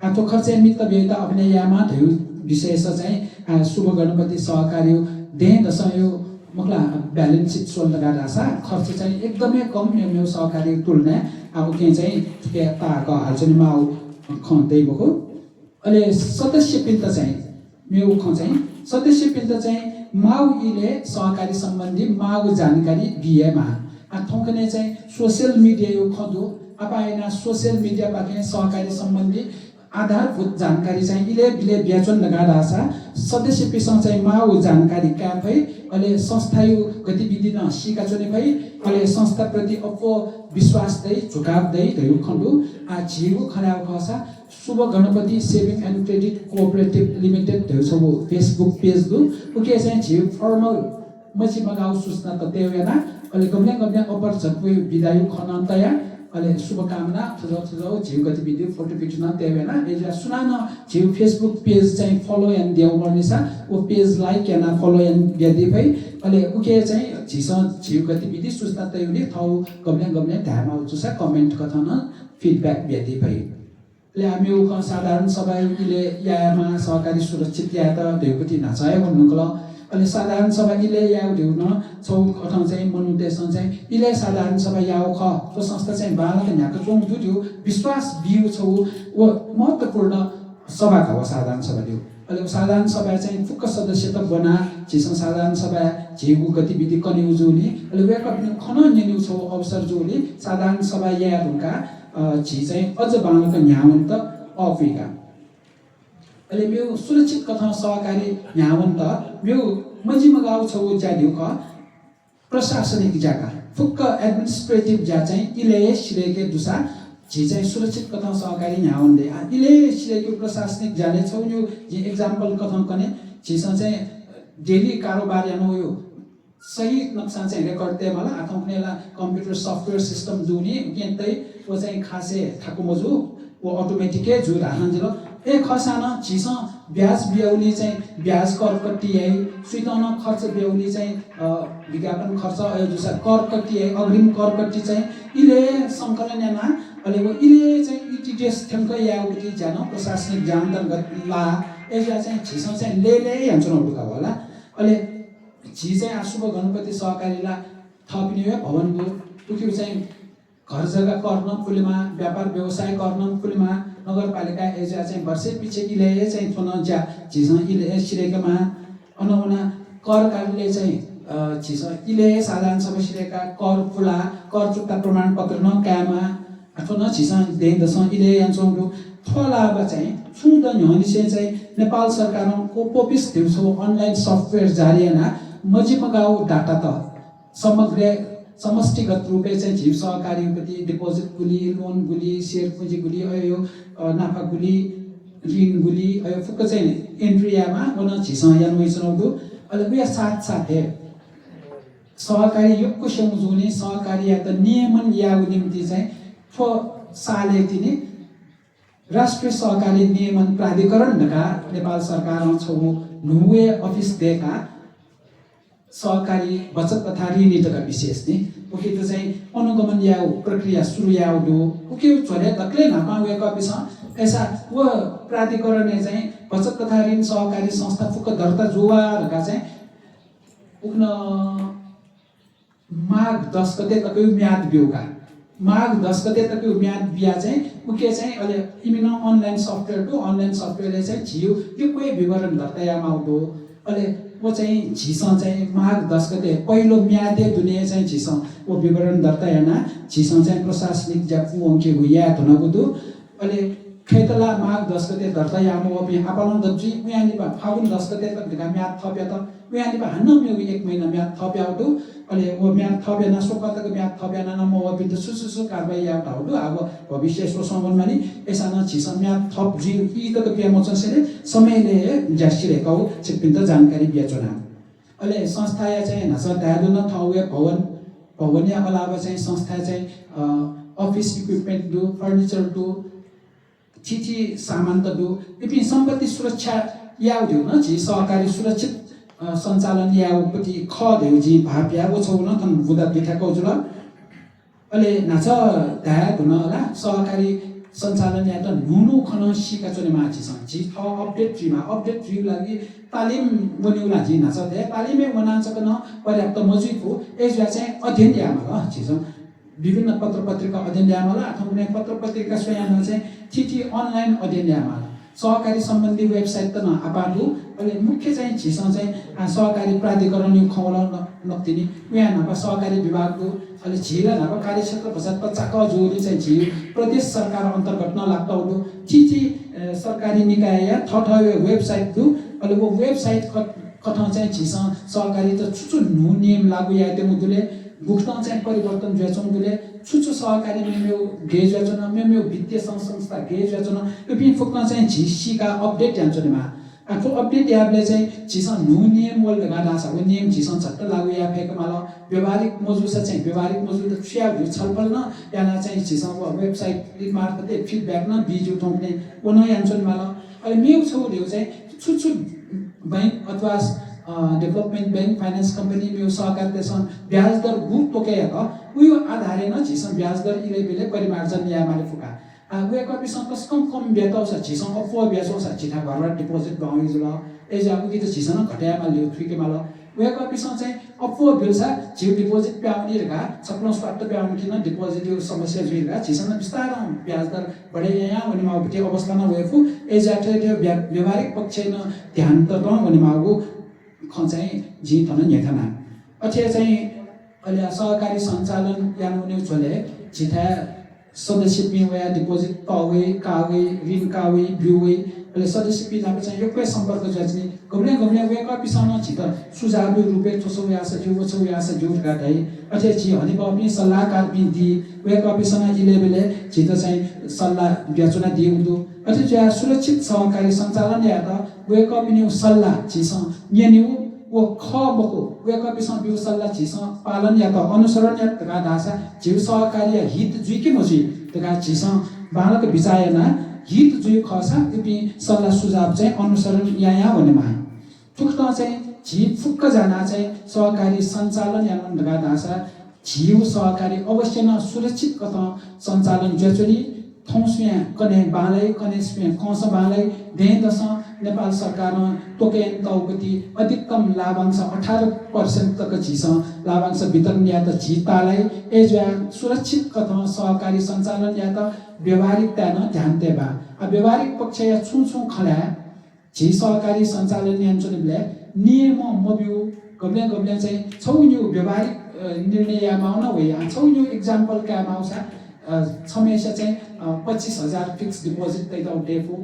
आतो खर्च मित्र व्ययता अपने यामा धयु विशेष चाहिँ शुभ गणपति सहकारी देन दशयो मखला ब्यालेन्स सिट सोल्ड गाडासा खर्च चाहिँ एकदमै कम मेरो सहकारी तुलना अब के चाहिँ के ताको हाल्छनीमा खन्दै बको अहिले सदस्य पिन्त चाहिँ मेरो ख चाहिँ सदस्य पिन्त चाहिँ माउ इले सहकारी सम्बन्धी माउ जानकारी बिएमा थोकने चाहिँ सोशल मिडिया यो खदो apa सोशल मिडिया बाके सहकारी सम्बन्धी आधारभूत जानकारी चाहिँ इले बिले ब्याचन लगाडासा सदस्य पिसं चाहिँ माउ जानकारी का भई अले संस्थायु गतिविधि न सिका चोने भई अले संस्था प्रति अपो विश्वास दै झुकाव दै दयु खण्डु आ जीवु खनाउ खसा Shubh Ganapati saving and credit cooperative limited दयु छबु फेसबुक पेज दु उके चाहिँ जीव फर्मल मछि मगाउ सूचना त देवेना अले गम्या गम्या अपर झटपु विदायु खनन्तया अले शुभकामना थुजो जीव गतिविधि फोटो भिडियो न देवेना एजा सुनान जीव फेसबुक पेज चाहिँ फलो एन्ड देउ मर्निसा ओ पेज लाइक याना फलो एन्ड गेदि भई अले उके चाहिँ जीव गतिविधि सूचना तयुले थौ गम्या धामा उचुसा कमेन्ट कथन फिडब्याक बेदि भई ले हामी उख साधारण सभाले यामा सहकारी सुरक्षित या त देउपति नाचाय भन्नुको अले साधारण सभा इले याउ दिउन छौ अथाउ चाहिँ मनुदेशन चाहिँ इले साधारण सभा याउ ख तो संस्था चाहिँ बालक न्याको चोङ दुदिउ विश्वास बिउ छौ व महत्त्वपूर्ण सभा का साधारण सभा दिउ अले साधारण सभा चाहिँ फुक्क सदस्य त बना जिसन साधारण सभा जेगु गतिविधि कनि उजुली अले वेक अप खन नेनु छौ अवसर जुली साधारण सभा या रुका जी चाहिँ अझ बालक न्याउन त अफिका अले मेरो सुरक्षित कथा सहकारी न्यावन्त मेरो मजिमगाउ छौ ज्यादिउ ख प्रशासनिक जग्गा फुक्क एडमिनिस्ट्रेटिभ जा चाहिँ इले सिरेके दुसा जी चाहिँ सुरक्षित कथा सहकारी न्यावन्दै इले सिरेके प्रशासनिक जाने छौ यो जे एक्जाम्पल कथन कने जिसन चाहिँ डेली कारोबार यानो यो सही नक्सा चाहिँ रेकर्ड ते मला आथौ कुनेला कम्प्युटर सफ्टवेयर सिस्टम जुनी गेन्तै ओ चाहिँ खासे ठाकु मजु ओ अटोमेटिक जु राहन्जिलो ए खसाना छिस ब्याज ब्याउली चाहिँ ब्याज कर कटिए सुइतन खर्च ब्याउली चाहिँ विज्ञापन खर्च अयो जुसा कर कटिए अग्रिम कर कटि चाहिँ इले संकलन याना अले वो इले चाहिँ इटिडिएस थंक याउली जान प्रशासनिक जान्तर्गत ला एजा चाहिँ छिस चाहिँ लेले यान्छन उडुका होला अले छि चाहिँ आशुभ गणपति सहकारीला थपिने भवनको तुक्यु चाहिँ घर जग्गा गर्न पुलिमा व्यापार व्यवसाय गर्न पुलिमा नगरपालिका एजा चाहिँ वर्षै पछि इले चाहिँ थोन ज्या झिस इले सिरेकामा अनौना कर कार्यालय चाहिँ झिस इले साधारण सभा सिरेका कर फुला कर चुक्ता प्रमाणपत्र न कामा अथवा झिस देन्दस इले यान्छौँ थोलाबा चाहिँ सुन्द न्हनिसे चाहिँ नेपाल सरकारको पोपिस दिउँसो अनलाइन सफ्टवेयर जारीना मजिमगाउ डाटा त समग्र समष्टिगत रूपे चाहिँ जीव सहकारी प्रति डिपोजिट गुली लोन गुली शेयर पुँजी गुली अयो नाफा गुली ऋण गुली अयो फुक्क चाहिँ एन्ट्रियामा वन झिस यान वइसनौदु अले उया साथ सहकारी युगको समुजुने सहकारी या त नियमन याउ निम्ति चाहिँ फो साले तिनी राष्ट्रिय सहकारी नियमन प्राधिकरण ढका नेपाल सरकार छौ नुवे अफिस देखा सहकारी बचत तथा ऋण नीतिका विशेष नि उके त चाहिँ अनुगमन याउ प्रक्रिया सुरु याउ दो उके छोरे तकले नापा वे कपिस ऐसा वो प्राधिकरण ने चाहिँ बचत तथा ऋण सहकारी संस्था फुक दर्ता जुवा रका चाहिँ उक्न माघ 10 गते तक म्याद बिउका माघ 10 गते तक म्याद बिया चाहिँ उके चाहिँ अले इमिन अनलाइन सफ्टवेयर टु अनलाइन सफ्टवेयरले चाहिँ जियो यो कोही विवरण दर्ता या माउदो अले वो चाहिँ झिस चाहिँ माघ 10 गते पहिलो म्यादे दुनिया चाहिँ झिस वो विवरण दर्ता याना झिस चाहिँ प्रशासनिक जापु अंके हुया धनबुदु अले खेतला माघ 10 गते दर्ता यामो अबि आपालन दज्जी उयानि बा फागुन 10 गते तक दिगा म्याद थप्या त उयानि बा हन्न म्यु 1 महिना म्याद थप्याउदु अले वो म्याद थप्याना सोकतक म्याद थप्याना न म अबि त सुसुसु कारबाही या ताउदु अब भविष्य सो सम्बन्धमा नि एसाना झिस म्याद थप जि इ तक पेमो चसेले समयले जास्ति रेकाउ छिपिन त जानकारी बियाचोना अले संस्था या चाहिँ नसा दादु न थाउए भवन या अलावा चाहिँ संस्था चाहिँ अफिस इक्विपमेन्ट दु फर्निचर दु चिठी सामान त दु इपि सम्पत्ति सुरक्षा याउ दिउ न जी सहकारी सुरक्षित सञ्चालन याउपति ख देउ जी भाप्या वो छौ न तन बुदा देखाको जुल अले नाच दाया हुन होला सहकारी सञ्चालन या त नुनु खन सिका चोने माछि छ जी अपडेट ट्री लागि तालिम बनिउला जी नाच दे तालिमे बनान्छ कन पर्याप्त मजबुत हो एजा चाहिँ अध्ययन यामा छ विभिन्न पत्र पत्रिका अध्ययन यामा अथवा कुनै पत्र पत्रिका स्वयं चाहिँ चिठी अनलाइन अध्ययन यामा सहकारी सम्बन्धी वेबसाइट त न आपादु अहिले मुख्य चाहिँ झिसँग चाहिँ सहकारी प्राधिकरण यो खौला नक्तिनी उहाँ नभए सहकारी विभागको अहिले झिल नभए कार्यक्षेत्र भसत पचाक जोडी चाहिँ झिल प्रदेश सरकार अन्तर्गत नलाग्दा हुनु चिची सरकारी निकाय या ठ वेबसाइट दु अहिले वो वेबसाइट कथा चाहिँ झिसँग सहकारी त छुचु नु नियम लागू या त्यो मुदुले भुक्तान चाहिँ परिवर्तन ज्याचोंगुले छुचु सहकारी मेमेउ गेज ज्याचोना मेमेउ वित्तीय संस्था गेज ज्याचोना यो पनि फुक्न चाहिँ झिसीका अपडेट जान्छनेमा आफू अपडेट याबले चाहिँ झिसँग नु नियम वल गाडा छ वो नियम झिसँग झट्ट लागू या फेकमाला व्यवहारिक मजुसा चाहिँ व्यवहारिक मजुद छ्या छलफल न याना चाहिँ झिसँग वेबसाइट मार्फतले फिडब्याक न बिजु ठोक्ने वनो यान्छनेमाला अहिले मेउ छौ ल्याउ चाहिँ छुचु बैंक अथवा डेभलपमेन्ट बैंक फाइनेन्स कम्पनी में सहकारी देशन ब्याज दर गुप तोके त उयो आधारे न झिसँग ब्याज दर इले बेले परिमार्जन या माले फुका वे कपिसँग कम बेताउ छ झिसँग अफवा ब्याजो छ छिटा घरमा डिपोजिट गाउँ जुल एज अब कि त झिसँग घट्या माल्यो थ्रीके माल वे कपिसँग चाहिँ अफवा बिलसा झिउ डिपोजिट प्याउने रका छप्लौं स्वाट प्याउने किन डिपोजिट यो समस्या जुइरका झिसँग बिस्तार ब्याज दर बढे यहाँ भने माउटी अवस्था न वेफु एज त्यो व्यवहारिक पक्ष न ध्यान त भने मागु खचाइ जी थन नेथना अथे चाहिँ अहिले सहकारी सञ्चालन यानुने चले जिथा सदस्य पिया डिपोजिट पावे कावे ऋण कावे बिउवे अहिले सदस्य पिना चाहिँ योकै सम्पर्क जच्ने गम्ले वे कपिसँग छित सुझाव रुपे थोसो यास जो वछो यास जुर गाडै अथे छि हनि पनि सल्लाहकार पनि दि वे कपिसँग इलेबले छित चाहिँ सल्लाह ब्याचना दिउदु अथे ज्या सुरक्षित सहकारी सञ्चालन या त वे कपिनी सल्लाह छिसँग न्यनिउ वो खबको वे कपिसँग बिउ सल्लाह छिसँग पालन या त अनुसरण या तका दासा जीव सहकारी हित जुइके मजी तका छिसँग बालक विचायना हित जुइ खसा इपि सल्लाह सुझाव चाहिँ अनुसरण या भन्नेमा फुक्ता चाहिँ झि फुक्क जाना चाहिँ सहकारी सञ्चालन या तका दासा जीव सहकारी अवश्य न सुरक्षित कथा सञ्चालन जचोनी थौस्या कने बालै कने स्पे कौस बालै देदस नेपाल सरकार तोकेन तौपति अधिकतम लाभांश 18% तक झिस लाभांश वितरण या त झितालाई एज्या सुरक्षित कथा सहकारी सञ्चालन या त व्यवहारिकता न ध्यान देबा व्यवहारिक पक्ष या छु खला झि सहकारी सञ्चालन यान्चोले नियम मबिउ गब्ले चाहिँ छौन्यु व्यवहारिक निर्णय या माउन वे छौन्यु एक्जाम्पल का माउसा हमेशा चाहिँ 25,000 फिक्स डिपोजिट तैदाउ डेफो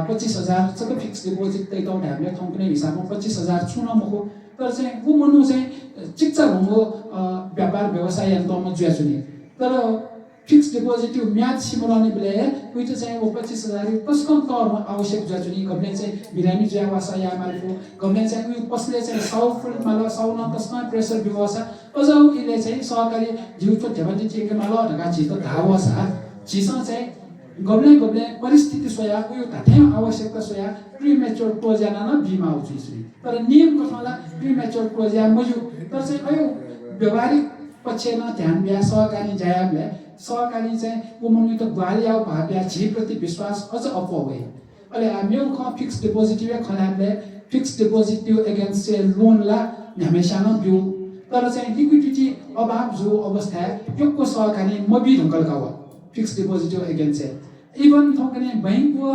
25,000 सबै फिक्स डिपोजिट तैदाउ हामीले थौक्ने हिसाबमा 25,000 छुन मको तर चाहिँ उ मनु चाहिँ चिक्चा भंगो व्यापार व्यवसाय यन्तमा जुयाचुनी तर फिक्स डिपोजिट यो म्याद सिमराउने बेले उइतो चाहिँ वो 25,000 कसकम तौरमा आवश्यक जुयाचुनी गब्ले चाहिँ बिरामी जुयावासा या मालको गब्ले चाहिँ उयो पसले चाहिँ 100 फुल माल 100 न तस्मा प्रेसर बिवासा अझौ इले चाहिँ सहकारी जीवको झेबाटी चेके माल ढका छित धावासा छिसा चाहिँ गब्ले परिस्थिति सोया उयो थाथे आवश्यकता सोया प्रीमेच्योर प्रोजेना न बिमा उचिसरी तर नियम कथाला प्रीमेच्योर प्रोजेया मजु तर चाहिँ अयो व्यवहारिक पक्षमा ध्यान ब्या सहकारी जायाबले सहकारी चाहिँ उमनु त ग्वालिया भाब्या झि प्रति विश्वास अझ अपवे अहिले हामीहरु ख फिक्स डिपोजिट या खलाबले फिक्स डिपोजिट त्यो अगेन्स्ट लोन ला हमेशा न बिउ तर चाहिँ लिक्विडिटी अभाव जो अवस्था योको सहकारी मबी ढंगल का फिक्स डिपोजिट यो अगेन्स्ट इवन थोकने बैंक को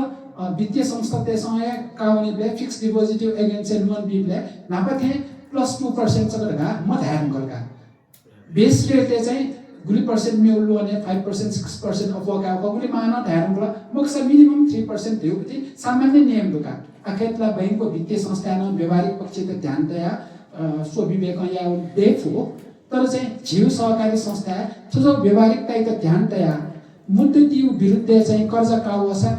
वित्तीय संस्था त्यससँग काउने फिक्स डिपोजिट यो अगेन्स्ट लोन बिले नापथे +2% चलगा म ध्यान गरका बेस रेट चाहिँ गुली पर्सेंट में लोन 5% 6% अफवा गुली माना ध्यान गला मक्सा मिनिमम 3% थियो कि सामान्य नियम दुका आखेतला बैंक को वित्तीय संस्था न व्यवहारिक पक्ष त ध्यान दया सो विवेक या देखो तर चाहिँ जीव सहकारी संस्था जो व्यवहारिकता त ध्यान दया मुद्दती विरुद्ध चाहिँ कर्जा कावसा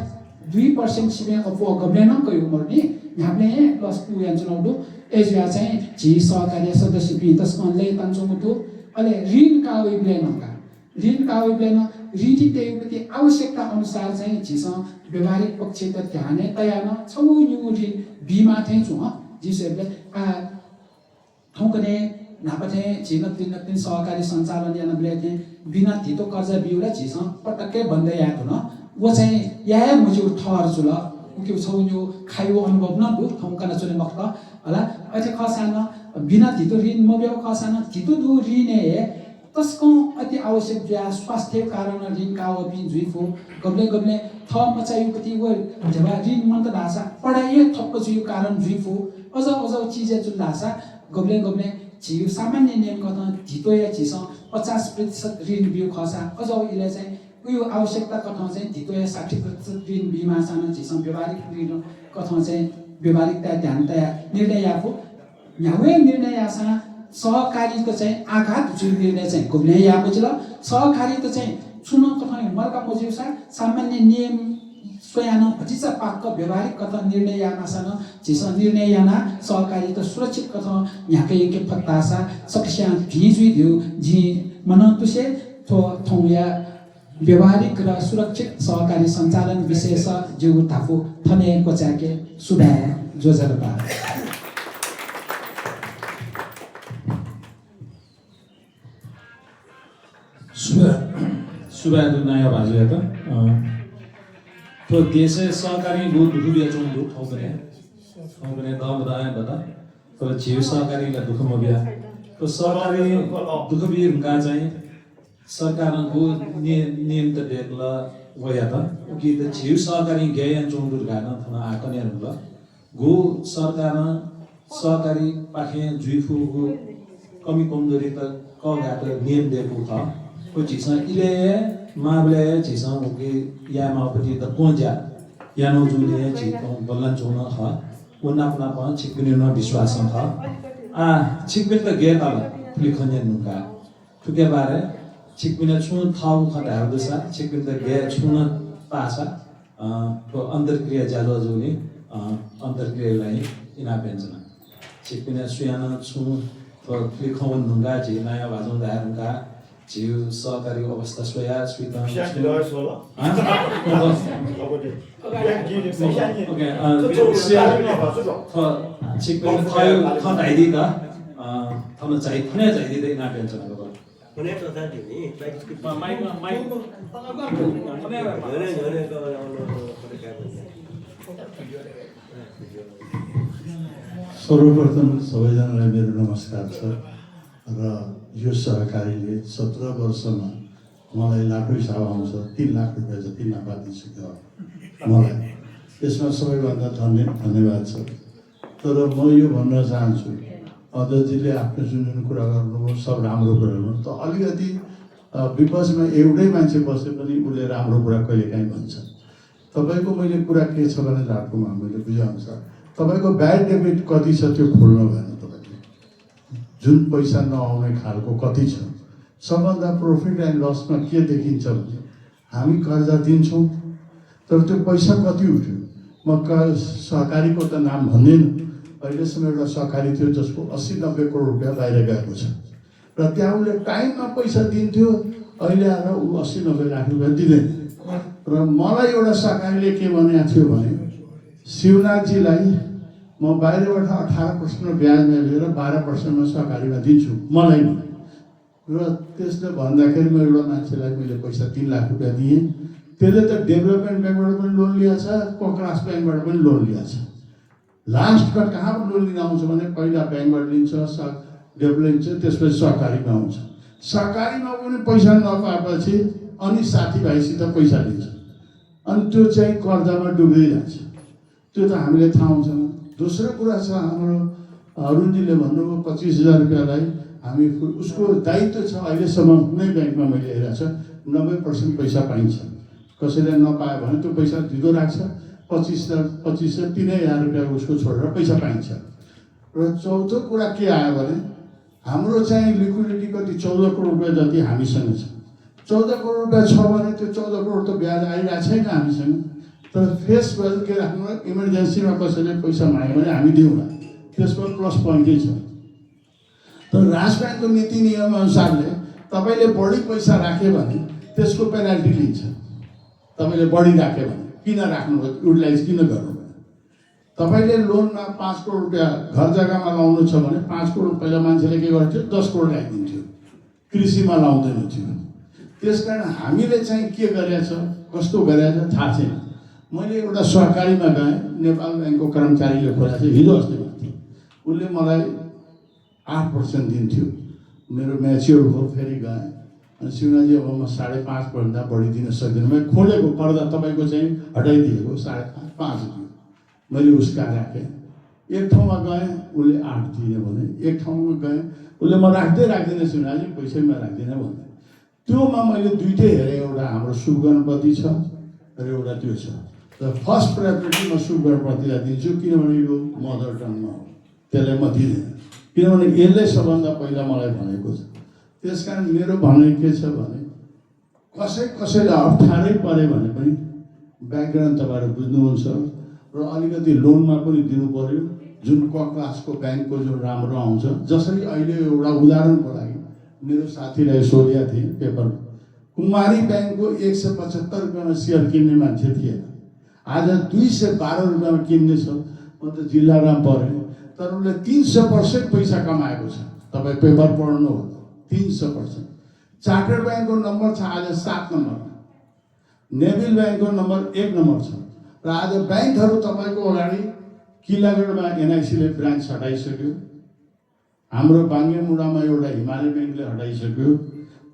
2% सिमे अफवा गब्लेन कयो मर्ने हामीले +2 यान्चनौडो एजिया चाहिँ जी सहकारी सदस्य पि तस्कनले तन्चोमुतो अले ऋण कावे ब्लेनका ऋण कावे ब्लेन ऋण तेयुपति आवश्यकता अनुसार चाहिँ झिस व्यवहारिक पक्ष त ध्यान तयान छौ यु ऋण बीमा थे छु जिसले ठोकने नापथे झिन सहकारी सञ्चालन यान ब्लेथे बिना धितो कर्जा बिउला झिस पटक्कै भन्दै याद हुन वो चाहिँ या मुजु ठहर जुल के छौ यो खायो अनुभव न दु ठौकना चले मक्ता होला अथे खसान बिना धितो ऋण मब्याउ खसान धितो दु ऋण तस्को अति आवश्यक ज्या स्वास्थ्य कारण ऋण कावपि जुइफो गब्ले गब्ले थ मचायुपति व जब ऋण मन्त दासा पढाइ थप्प जुइ कारण जुइफो अझ अझ चिजे जुल दासा गब्ले गब्ले जिउ सामान्य नियम कथा धितोया छिस 50% ऋण बिउ खसा अझ इले चाहिँ उयो आवश्यकता कथा चाहिँ धितोया 60% ऋण बिमा साना छिस व्यवहारिक ऋण कथा चाहिँ व्यवहारिकता ध्यानता निर्णय आफू न्यावे निर्णय आसा सहकारीको चाहिँ आघात जुन निर्णय चाहिँ गुम्ने या बुझ्ल सहकारी त चाहिँ चुनाव कथा मर्का बुझ्युसा सामान्य नियम स्वयान भटिसा पाक्क व्यवहारिक कथा निर्णय यानासन जिस निर्णय याना सहकारी त सुरक्षित कथा यहाँकै एक फत्तासा सक्ष्या भिजुइ दिउ जी मन तुसे थो थौया व्यवहारिक र सुरक्षित सहकारी सञ्चालन विशेष जो थाफु थने कोचाके सुबा जोजरबा सुबह नयाँ भाजु या त तो देशे सहकारी दूध दुखबिया चों दुख ठौकने दाम दाएं बता तो जीव सहकारी ला दुख मबिया तो सहकारी दुखबिया हुँका चाहिँ सरकारको नियम त देखला वया त कि त जीव सहकारी गयन चों दुख गाना थना आकने होला गो सरकार सहकारी पाखे जुइफु कमी कमजोरी त कगाट नियम दिएको छ को चिसा इले माबले चिसा उके या मापति त कोंजा या नो जुले छि तो बल्लन जोन ह उना अपना प छिकबिन न विश्वास छ आ छिकबिन त गेता लिखन्य नुका तुके बारे छिकबिन छु थाउ खदा दसा छिकबिन त गे छुन पासा तो अन्तरक्रिया जालो जुले अन्तरक्रियालाई इना पेन्जना छिकबिन सुयाना छु तो लिखवन नुका छि नयाँ भाजौं दारुका जिउ सहकारी अवस्था सोया स्वीता सर्वप्रथम सबैजनालाई मेरो नमस्कार छ र यो सहकारीले 17 वर्षमा मलाई लाखौँ हिसाब आउँछ 3 लाख रुपैयाँ जति नाफा दिइसक्यो मलाई यसमा सबैभन्दा धन्यवाद छ तर म यो भन्न चाहन्छु अध्यक्षजीले आफ्नो जुन कुरा गर्नुभयो सब राम्रो कुरा गर्नु त अलिकति विपक्षमा एउटै मान्छे बसे पनि उसले राम्रो कुरा कहिलेकाहीँ भन्छ तपाईको मैले कुरा के छ भने लाटकोमा मैले बुझेअनुसार तपाईको ब्याड डेबिट कति छ त्यो खोल्नु भएन जुन पैसा नआउने खालको कति छ सबभन्दा प्रॉफिट एन्ड लसमा के देखिन्छ भने हामी कर्जा दिन्छौँ तर त्यो पैसा कति उठ्यो म सहकारीको त नाम भन्दैन अहिलेसम्म एउटा सहकारी थियो जसको 80-90 करोड रुपियाँ बाहिर गएको छ र त्यहाँ उसले टाइममा पैसा दिन्थ्यो अहिले आएर ऊ 80-90 लाख रुपियाँ दिँदैन र मलाई एउटा सहकारीले के भनेको थियो भने शिवनाथजीलाई म बाहिरबाट 18% ब्याजमा लिएर 12% सहकारीमा दिन्छु मलाई नि र त्यसले भन्दाखेरि म एउटा मान्छेलाई मैले पैसा 3 लाख रुपियाँ दिएँ त्यसले त डेभलपमेन्ट ब्याङ्कबाट पनि लोन लिएको छ कोक्रास ब्याङ्कबाट पनि लोन लिएको छ लास्टमा कहाँ लोन लिन आउँछ भने पहिला ब्याङ्कबाट लिन्छ डेभलपमेन्ट चाहिँ त्यसपछि सहकारीमा आउँछ सहकारीमा पनि पैसा नपाएपछि अनि साथीभाइसित पैसा लिन्छ अनि त्यो चाहिँ कर्जामा डुब्दै जान्छ त्यो त हामीले थाहा हुँदैन दोस्रो कुरा छ हाम्रो अरुणजीले भन्नुभयो 25,000 रुपियाँलाई हामी उसको दायित्व छ अहिलेसम्म कुनै ब्याङ्कमा मैले हेरेको छ 90% पैसा पाइन्छ कसैले नपायो भने त्यो पैसा दिँदो राख्छ 25,000 रुपियाँ उसको छोडेर पैसा पाइन्छ र चौथो कुरा के आयो भने हाम्रो चाहिँ लिक्विडिटी कति 14 करोड रुपियाँ जति हामीसँग छ 14 करोड रुपियाँ छ भने त्यो 14 करोड त ब्याज आइरहेको छैन हामीसँग तर फेस भ्यालु के राख्नु इमर्जेन्सीमा कसैले पैसा माग्यो भने हामी दिउँला त्यसमा प्लस पोइन्टै छ तर राष्ट्र ब्याङ्कको नीति नियम अनुसारले तपाईँले बढी पैसा राख्यो भने त्यसको पेनाल्टी लिन्छ तपाईँले बढी राख्यो भने किन राख्नुभयो युटिलाइज किन गर्नुभयो तपाईँले लोनमा 5 करोड रुपियाँ घर जग्गामा लाउनु छ भने 5 करोड पहिला मान्छेले के गर्थ्यो 10 करोड ल्याइदिन्थ्यो कृषिमा लाउँदैन थियो त्यसकारण हामीले चाहिँ के गरेका छ कस्तो गरेका छ थाहा छैन मैले एउटा सहकारीमा गएँ नेपाल ब्याङ्कको कर्मचारीले खोलेको थियो हिजो अस्ति उसले मलाई 8% दिन्थ्यो मेरो म्याच्योर भयो फेरि गएँ अनि शिवनाथजी अब म 5.5 भन्दा बढी दिन सक्दिनँ मैले खोलेको पर्दा तपाईँको चाहिँ हटाइदिएको 5.5 दियो मैले उसका राखेँ एक ठाउँमा गएँ उसले 8 दिने भने एक ठाउँमा गएँ उसले म राख्दैन शिवनाथजी पैसैमा राख्दिनँ भने त्योमा मैले दुइटै हेरेँ एउटा हाम्रो शुभ गणपति छ र एउटा त्यो छ र फर्स्ट प्रायोरिटी म शुभ गणपतिलाई दिन्छु किनभने यो मदर टङमा हो त्यसलाई म दिँदैन किनभने यसले सबभन्दा पहिला मलाई भनेको छ त्यस कारण मेरो भनाइ के छ भने कसैलाई अप्ठ्यारै परे भने पनि ब्याकग्राउन्ड तपाईँहरू बुझ्नुहुन्छ र अलिकति लोनमा पनि दिनु पर्यो जुन क्लासको ब्याङ्कको जुन राम्रो आउँछ जसरी अहिले एउटा उदाहरणको लागि मेरो साथीलाई सोधेका थिएँ पेपर कुमारी ब्याङ्कको 175 रुपियाँमा सेयर किन्ने मान्छे थिएन आज 212 रुपियाँमा किन्ने छ म त जिल्लाराम परेँ तर उसले 300% पैसा कमाएको छ तपाईँ पेपर पढ्नु हो 300%। चार्टर्ड ब्याङ्कको नम्बर छ आज 7 नम्बरमा नेभिल ब्याङ्कको नम्बर 1 नम्बर छ र आज ब्याङ्कहरू तपाईँको अगाडि किलागढमा एनआइसीले ब्रान्च हटाइसक्यो हाम्रो बाङ्गेमुडामा एउटा हिमालय ब्याङ्कले हटाइसक्यो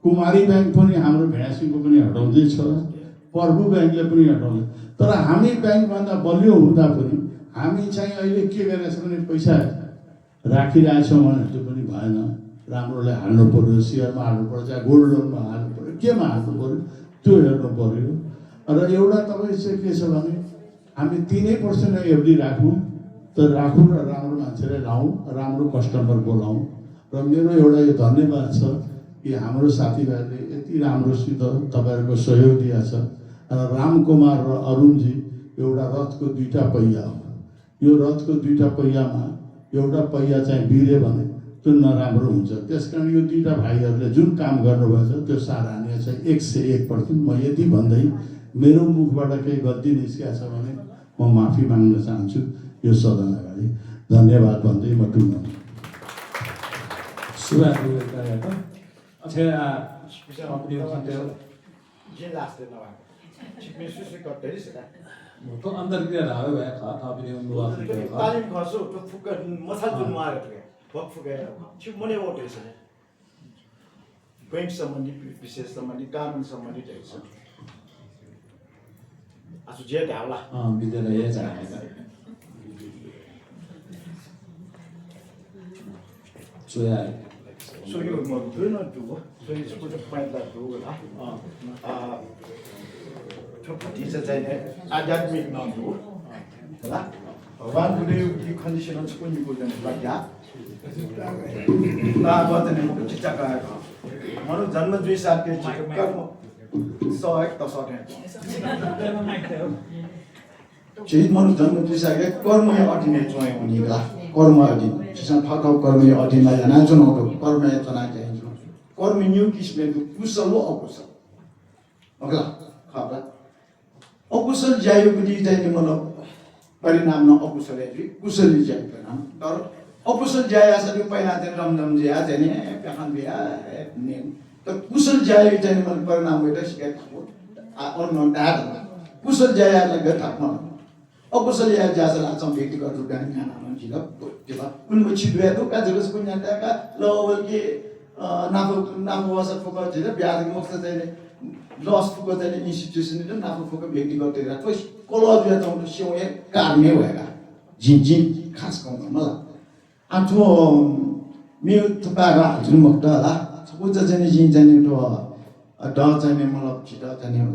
कुमारी ब्याङ्क पनि हाम्रो भेडासिङको पनि हटाउँदैछ प्रभु ब्याङ्कले पनि हटाउँदै तर हामी ब्याङ्कभन्दा बलियो हुँदा पनि हामी चाहिँ अहिले के गरिरहेछ भने पैसा राखिरहेछौँ भने त्यो पनि भएन राम्रोलाई हाल्नु पर्यो सेयरमा हाल्नु पर्यो चाहे गोल्ड लोनमा हाल्नु पर्यो केमा हाल्नु पर्यो त्यो हेर्नु पर्यो र एउटा तपाईँ चाहिँ के छ भने हामी 3% एफडी राखौँ तर राखौँ र राम्रो मान्छेलाई लाउँ राम्रो कस्टमर बोलाउँ र मेरो एउटा यो धन्यवाद छ कि हाम्रो साथीभाइले यति राम्रोसित तपाईँहरूको सहयोग दिएको छ र रामकुमार र अरुणजी एउटा रथको 2टा पहिया हो यो रथको 2टा पहियामा एउटा पहिया चाहिँ बिर्यो भने त्यो नराम्रो हुन्छ त्यसकारण यो 2टा भाइहरूले जुन काम गर्नुभएको छ त्यो सराहनीय छ 101%। म यति भन्दै मेरो मुखबाट केही गल्ती निस्किएको छ भने म माफी माग्न चाहन्छु यो सदन अगाडि धन्यवाद भन्दै म टुङ्गाउँछु। तो अंतर्क्रिया रहा है खाता भी नहीं हुआ तालीम खासो तो फुकर मसल जुन मार के वक फुकर छिप मने वोटे छ बैंक सम्बन्धी विशेष सम्बन्धी कानुन सम्बन्धी चाहिँ छ आजु जे ढाला विद्यालय जाने सो यार सो यो म दुन दुगो सो यो स्कुल पॉइन्ट ला दुगो ला ठोकटी चाहिँ आध्यात्मिक नन्दु होला भगवान गुरुदेव कन्डिसनल स्कुल गुरुदेव लाग्या बतने मुख चिच्चा मनो जन्म 2 साल के कर्म 100 त सके चीज मनो जन्म 2 साल के कर्म अटिने जोय हुनेला कर्म अटिन चिसन फाकाउ कर्म अटिनलाई जना जुनको कर्म जना चाहिँ कर्म न्यू किस्मे कुशल अकुशल अगला खबरा अकुशल ज्यायोपति चाहिँ मतलब परिणाम न अकुशल कुशल ज्याय परिणाम तर अकुशल ज्याय असले पहिला चाहिँ रमझम ज्या चाहिँ पेखान बिया ने त कुशल ज्याय चाहिँ मतलब परिणाम भएर सिकाइ थाको अर्न डाड कुशल ज्यायलाई गथामा अकुशल ज्याय ज्यासला चाहिँ व्यक्तिगत रूपमा ज्ञान जिल्ला जिल्ला कुन छिडुया तो का जरुस कुन ज्ञानका लवल के नाफो असर फोकस जिल्ला ब्याज मुक्त चाहिँ लस फुको चाहिँ इन्स्टिट्युसन र नाफो फुको व्यक्तिगत गरेर तो कोला जुया त सिउए कारमे भएका जिन खास कम मलाई आठो मेरो थपागा जुन मुक्त होला सपोज चाहिँ जिन चाहिँ तो ड चाहिँ मतलब छिटा चाहिँ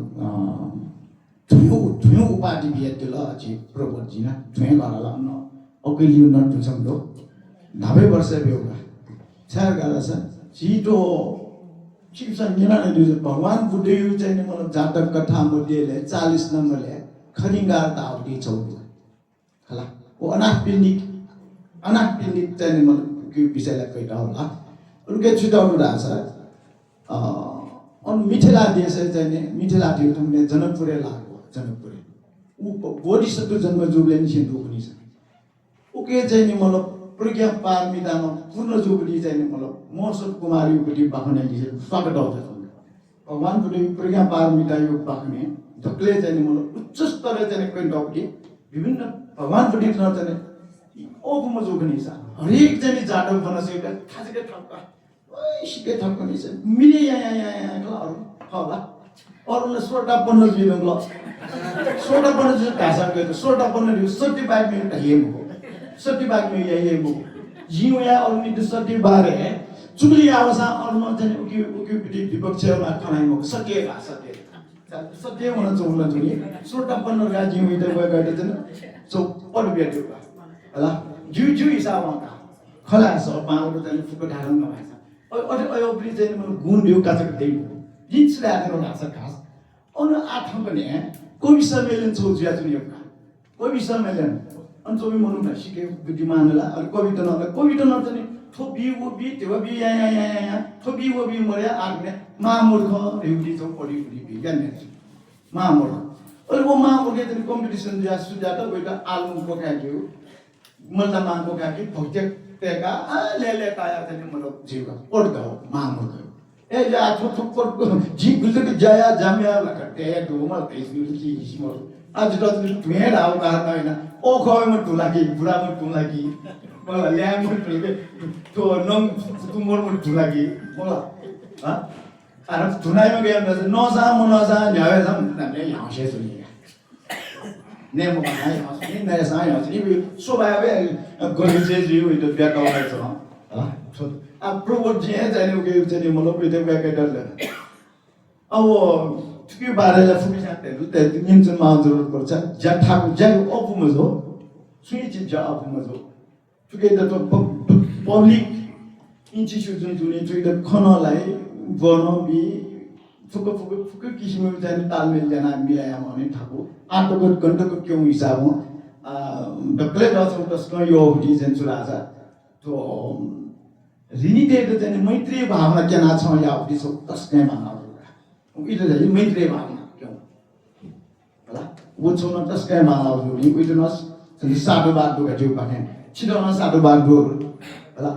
थुयो उपाधि बिया त्यो ल छि प्रपोज जिना थुयो गराला न अकेली न तुसम लो 90 वर्ष बेउगा छार गाला छ छिटो चिप्सन निराले दियो भगवान बुद्धदेव चाहिँ मतलब जातक कथा मध्ये 40 नम्बरले खरिङ्गार दाउडी चौकी होला ओ अनापिनिक चाहिँ मतलब के विषयलाई कहिटा होला उनके छुटाउनु रहेछ अन मिथिला देश चाहिँ मिथिला थियो तुमले जनकपुरे लाग्यो जनकपुरे उ बोधिसत्व जन्म जुबले नि सिन्धु पनि छ ओके चाहिँ मतलब प्रज्ञा पारमितामा पूर्ण जुबली चाहिँ मतलब मौसम कुमारी उपति बाखने दिसे स्वागत आउँछ भगवान बुद्धि प्रज्ञा पारमिता यो बाखने धक्ले चाहिँ मतलब उच्च स्तर चाहिँ कोही डक्टी विभिन्न भगवान बुद्धि चाहिँ ओपमा जुबनी छ हरेक चाहिँ जाडो बनसेका खासके ठाउँका सिकै थप्कने चाहिँ मिले यहाँ अरू होला अरूले 16 दिनु ल 16 चाहिँ भाषा गयो 16 दियो 75 मिनट हेमको 75 मिनट हेमको जिउ या अरू नि 72 है चुगली आवाज अरूमा चाहिँ उकी विपक्षमा खनाइमो सके भाषा सत्य हुन चाहन्छ नि 16 का जिउ इते गयो चाहिँ सो पढ बेट्यो होला जिउ हिसाबमा खला छ पाउनु चाहिँ फुको ढालन नभएछ अयो पनि चाहिँ म गुण यो काचक देइ जिन्स राखेर भाषा खास अन आठम पनि कवि सम्मेलन छ ज्या जुन यो कवि सम्मेलन अनि सबै मनु न सिके बुद्धिमानला अनि कविता न चाहिँ थोबी वो बी त्यो बी या थोबी वो बी मर्या आग्ने महामूर्ख एउटी छ पढी बी ज्ञान महामूर्ख अनि वो महामूर्ख चाहिँ कम्पिटिसन ज्या सुजाता गइका आलु पकायो मल्दा माको काकी भक्त्य तेका ले काया चाहिँ मतलब जीव पढ्दा हो महामूर्ख ए जा थोक जी गुल्ले जाया जाम्या लकटे डोमा तेसु की स्मो आज त तुए राव का हैन ओ खयमा ठुलाकी बुढामा ठुलाकी मलाई ल्यामो ठुलके तो नङ तुमोर ठुलाकी मलाई ह अरे ठुनाइमा गयो भने नजा ल्याए जाम हामीले यहाँ से सुनि नेमो बनाइ हस्ने नयाँ हस्ने स्वभावै गरिजे जिउ इतो ब्याक आउँछ ह अब प्रोभोट जे जाने के चाहिँ मतलब इतो ब्याक डर अब के बारेला फुमी साथहरु त निम्चन मा जरुरत पर्छ जठाको जग अपुमज हो सुई चाहिँ जा अपुमज हो टुके त पब्लिक इन्स्टिट्युसन जुन चाहिँ त खनलाई बनबी फुको किसिमको चाहिँ तालमेल जना मिलाया भने ठाको आटोको घण्टाको क्यों हिसाब हो डक्ले दसौँ तस्को यो डिजन सुराजा तो रिनिटेड चाहिँ मैत्री भावना केना छ या दिसो तस्कै भावना इले चाहिँ मैत्री भावना क्यों होला वो छ न तस्कै भावना हो नि उइटनस चाहिँ साडो बाटो गयो भने छिटोमा साडो बाटो होला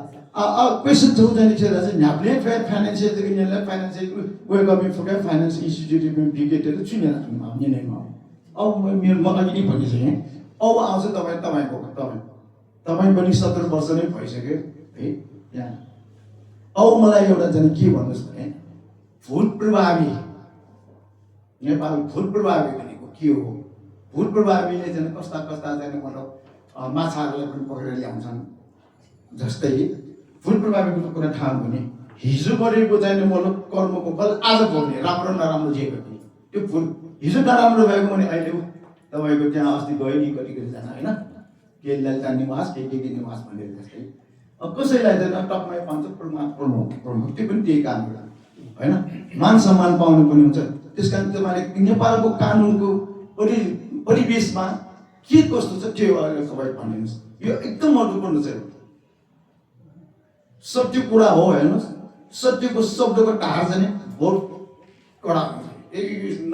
क्वेशन छ चाहिँ चाहिँ न्याप्ले फाइनान्शियल चाहिँ निले financial wake of Phuke finance institute में बिगेटेड छुने नि नै म अब मेरो मलाई नि भनि चाहिँ अब आउँछ तपाई पनि 17 वर्ष नै भइसक्यो है यहाँ अब मलाई एउटा चाहिँ के भन्नुस् भने भूत प्रभावी नेपाल भूत प्रभावी भनेको के हो भूत प्रभावीले चाहिँ कस्ता चाहिँ मतलब माछाहरूलाई पनि पक्रेर ल्याउँछन् जस्तै भूत प्रभावीको कुरा थाहा भने हिजो गरेको चाहिँ मतलब कर्मको फल आज भोग्ने राम्रो नराम्रो जे गर्ने त्यो भूत हिजो नराम्रो भएको भने अहिले तपाईको त्यहाँ अस्ति गयो नि कति जना हैन के ललिता निवास के निवास भनेर जस्तै अब कसैलाई चाहिँ टकमै पाउँछ प्रमुख त्यो पनि त्यही काम हो हैन मान सम्मान पाउनु पनि हुन्छ त्यसकारण तपाईले नेपालको कानुनको परिवेशमा के कस्तो छ त्यो अहिले तपाईले भनिदिनुस् यो एकदम महत्त्वपूर्ण छ सत्य कुरा हो हेर्नुस् सत्यको शब्दको ढाड चाहिँ बहुत कडा हुन्छ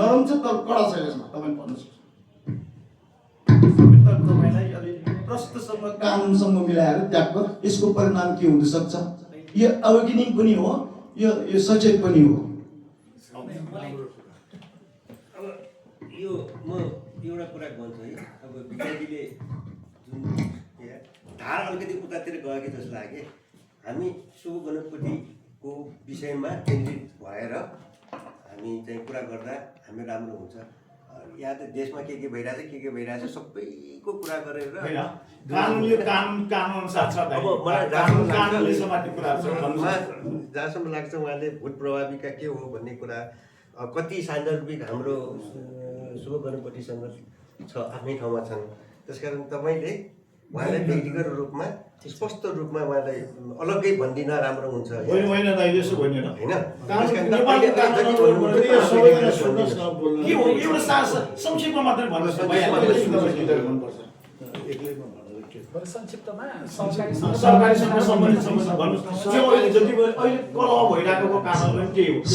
नरम छ तर कडा छ यसमा तपाईले भन्नुस् तपाईलाई अलि प्रस्तुतसँग कानुनसँग मिलाएर ट्याक्क यसको परिणाम के हुन सक्छ यो अवेकनिङ पनि हो यो सचेत पनि हो अब यो म एउटा कुरा भन्छु है अब विद्यार्थीले जुन धार अलिकति उतातिर गयो कि जस्तो लाग्यो हामी शुभ गणपतिको विषयमा केन्द्रित भएर हामी चाहिँ कुरा गर्दा हामी राम्रो हुन्छ यहाँ त देशमा के भइरहेछ सबैको कुरा गरेर अब मलाई जहाँसम्म लाग्छ उहाँले भूत प्रभाविका के हो भन्ने कुरा कति सान्दर्भिक हाम्रो शुभ गणपतिसँग छ आफ्नै ठाउँमा छन् त्यसकारण तपाईँले उहाँलाई व्यक्तिगत रूपमा स्पष्ट रूपमा उहाँलाई अलग्गै भन्दिन राम्रो हुन्छ होइन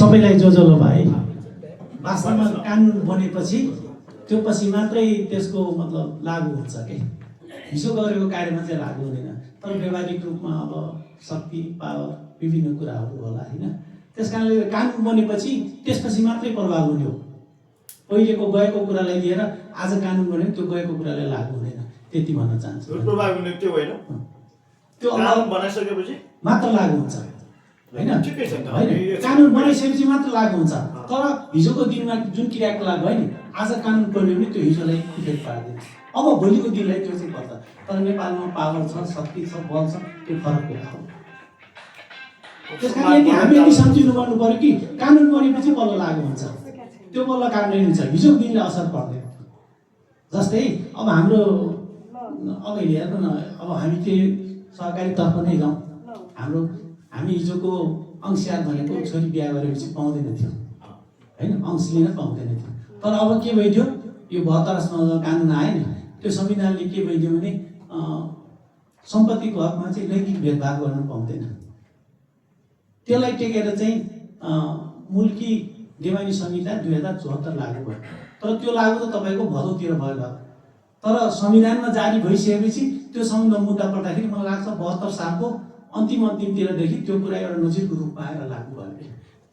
सबैलाई जोजोलो भाइ वास्तवमा कानुन बनेपछि त्यो पछि मात्रै त्यसको मतलब लागू हुन्छ के हिजो गरेको कार्यमा चाहिँ लागू हुँदैन तर व्यवहारिक रूपमा अब शक्ति पावर विभिन्न कुराहरू होला होइन त्यसकारणले कानुन बनेपछि त्यसपछि मात्रै प्रभाव हुने हो पहिलेको गएको कुरालाई लिएर आज कानुन बन्यो त्यो गएको कुरालाई लागू हुँदैन त्यति भन्न चाहन्छु प्रभाव हुने त्यो होइन त्यो कानुन बनाइसकेपछि मात्र लागू हुन्छ होइन ठिकै छ त। होइन कानुन बनाइसकेपछि मात्र लागु हुन्छ तर हिजोको दिनमा जुन क्रियाकलाप भयो नि आज कानुन बन्यो भने त्यो हिजोलाई इफेक्ट पार्दैन अब भोलिको दिनलाई त्यो चाहिँ पर्छ तर नेपालमा पावर छ शक्ति छ बल छ त्यो फरक कुरा हो त्यस कारणले हामी यति सम्झिनु पर्नु पर्यो कि कानुन बनेपछि बल्ल लागु हुन्छ त्यो बल्ल कार्यान्वयन हुन्छ हिजोको दिनले असर पर्दैन जस्तै अब हाम्रो अब हेर्नु न अब हामी चाहिँ सहकारीतर्फ नै जाउँ हामी हिजोको अंशयार भनेको छोरी बिहा गरेपछि पाउँदैन थियो होइन अंश लिन पाउँदैन थियो तर अब के भइदियो यो 72 कानुन आयो नि त्यो संविधानले के भइदियो भने सम्पत्तिको हकमा चाहिँ लैङ्गिक भेदभाव गर्न पाउँदैन त्यसलाई टेकेर चाहिँ मुल्की देवानी संहिता 2074 लागू भयो तर त्यो लागू त तपाईँको भदौतिर भयो तर संविधानमा जारी भइसकेपछि त्यो सम्बन्ध मुद्दा पर्दाखेरि मलाई लाग्छ 72 सालको अन्तिमतिरदेखि त्यो कुरा एउटा नजिरको रूपमा आएर लागू भयो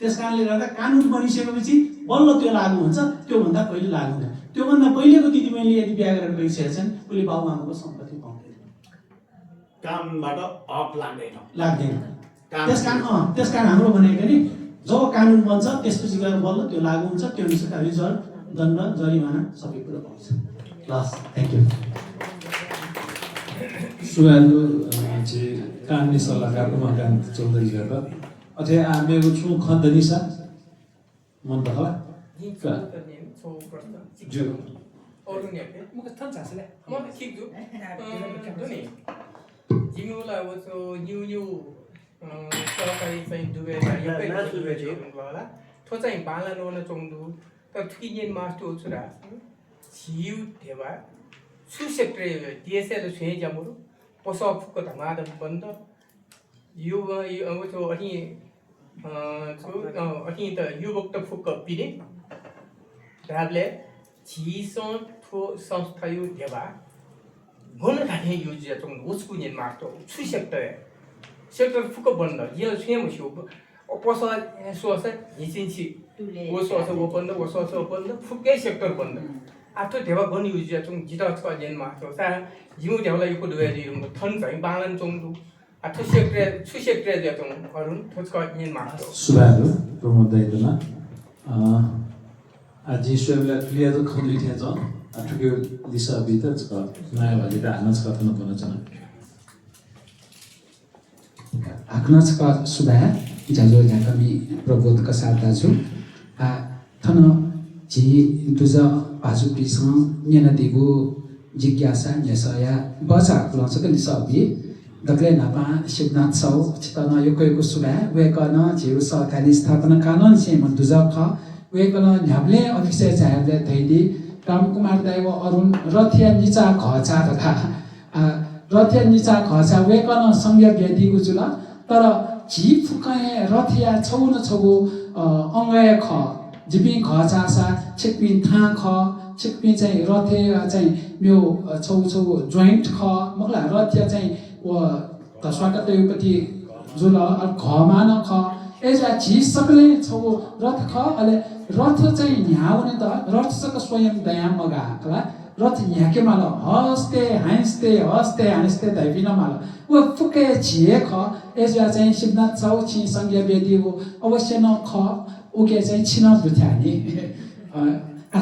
त्यस कारणले गर्दा कानुन बनिसकेपछि बल्ल त्यो लागू हुन्छ त्योभन्दा पहिले लागू हुँदैन त्योभन्दा पहिलेको दिदीबहिनीले यदि बिहा गरेर गइसकेका छन् उसले बाबुआमाको सम्पत्ति पाउँदैन कामबाट हक लाग्दैन त्यस कारण हाम्रो भनेको नि जब कानुन बन्छ त्यसपछि गएर बल्ल त्यो लागू हुन्छ त्यो अनुसार रिजल्ट दण्ड जरिमाना सबै कुरा पाउँछ लस् थ्याङ्क यू सुवालु चाहिँ कानुनी सल्लाहकार उमाकान्त चौधरी गर्दा अथवा आमेको छु खन्दनिसा मन पखला जो सरकारी चाहिँ दुबई 토자인 말라노는 정도 또 특이인 마스터 우스라 지우 대화 수색들의 DSL 수행자모로 버서 붙고 당하던 번도 유어 저 어디 어디 더 유복도 붙고 비리 다음에 지선 투 संस्था유 대화 뭐는 다해 유지야 좀 59년 마스터 수색들 섹터 붙고 번도 이어 수행무시고 버서 수어서 2cm我说是我本的，我说是我本的，覆盖sektor本的。아또 대화 건이 유지야 좀 지다가 년마. 자 이모 대화가 있고 넣어야 돼 이런 거 턴 반은 정도. 아또 수색들에 좀 어른 토스가 년마. सुवालु प्रमोद दाइदमा आज स्वयंलाई क्लियर तो खंड लिखे छ अटुके दिशा भीतर छ नयाँ भले त हानस कथन गर्न छ आक्नचका सुबा जाजो कमी प्रबोध कसार दाजु थन जी दुजा बाजु पिसं न्याना दिगु जिज्ञासा न्यासया बजा लसक लिसबी दक्ले नापा शिवनाथ सौ चितना योको सुबा वेकन जिउ सहकारी स्थापना कानुन सेम दुजा ख वेकन न्याबले अफिसर चाहले थैली रामकुमार दाइव अरुण रथिया निचा खचा तथा रथिया निचा खचा वेकन संज्ञा व्यक्तिको जुल तर जी फुकाए रथिया छौन छगो अंगय ख जिपि खचासा छिकपि था ख छिकपि चाहिँ रथिया चाहिँ म्यो छौ जोइन्ट ख मगला रथिया चाहिँ व तस्वाकत युपति जुल घमान ख एजा जी सकले छौ रथ ख अले रथ चाहिँ न्याउने त रथ सक स्वयं दया मगा कला रथ न्याके माल हस्ते हाइस्ते दैविन माल व फुके छिए ख एजा चाहिँ शिवनाथ छौ छि संज्ञा वेदी हो अवश्य न ख ओके चाहिँ छिन बुथ्यानी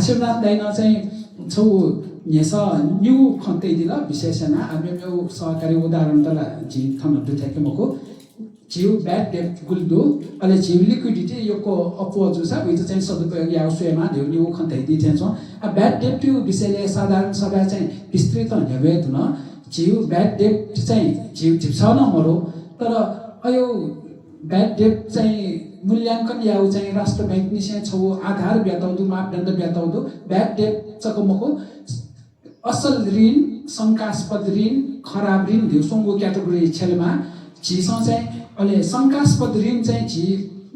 शिवनाथ दैन चाहिँ छौ नेस न्यू खन्ते दिला विशेषना आमेमेउ सहकारी उदाहरण तला जी थन बुथ्याके मको जिउ ब्याड डेट गुल्दो अले जिउ लिक्विडिटी योको अपवाद छ उयो चाहिँ सदुपयोग या स्वयमा देउ न्यू खन्ते दिन्छ ब्याड डेट त्यो विषयले साधारण सभा चाहिँ विस्तृत नभए न जिउ ब्याड डेट चाहिँ जिउ टिप्सन मरो तर अयो ब्याड डेट चाहिँ मूल्याङ्कन याउ चाहिँ राष्ट्र बैंक निसे छौ आधार ब्याताउँदो मापदण्ड ब्याताउँदो ब्याड डेट चकमको असल ऋण शंकास्पद ऋण खराब ऋण दिउँसोको क्याटेगोरी छेलमा झिसँग चाहिँ अहिले शंकास्पद ऋण चाहिँ झि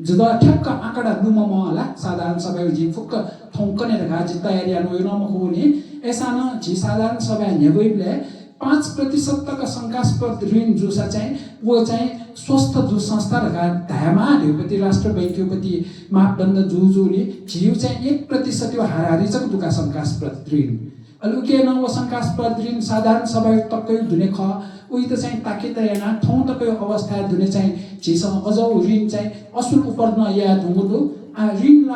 जुदा ठ्याक्क आँकडा नुमम होला साधारण सभा झि फुक्क ठौक्कने घाजी तयारी नो नमको हुने एसानो झि साधारण सभा नेबैले 5% तक शंकास्पद ऋण जुसा चाहिँ वो चाहिँ स्वस्थ जु संस्था रका धामा ढेउपति राष्ट्र बैंकपति मापदण्ड जुजुली झिउ चाहिँ 1% यो हाराहारी छ दुका शंकास्पद ऋण अलुके न व शंकास्पद ऋण साधारण सभा तक्कै दुने ख उही त चाहिँ ताकित याना ठाउँ तक्कै अवस्था दुने चाहिँ छिसँग अझौ ऋण चाहिँ असुल उपर न या धुमुदु ऋण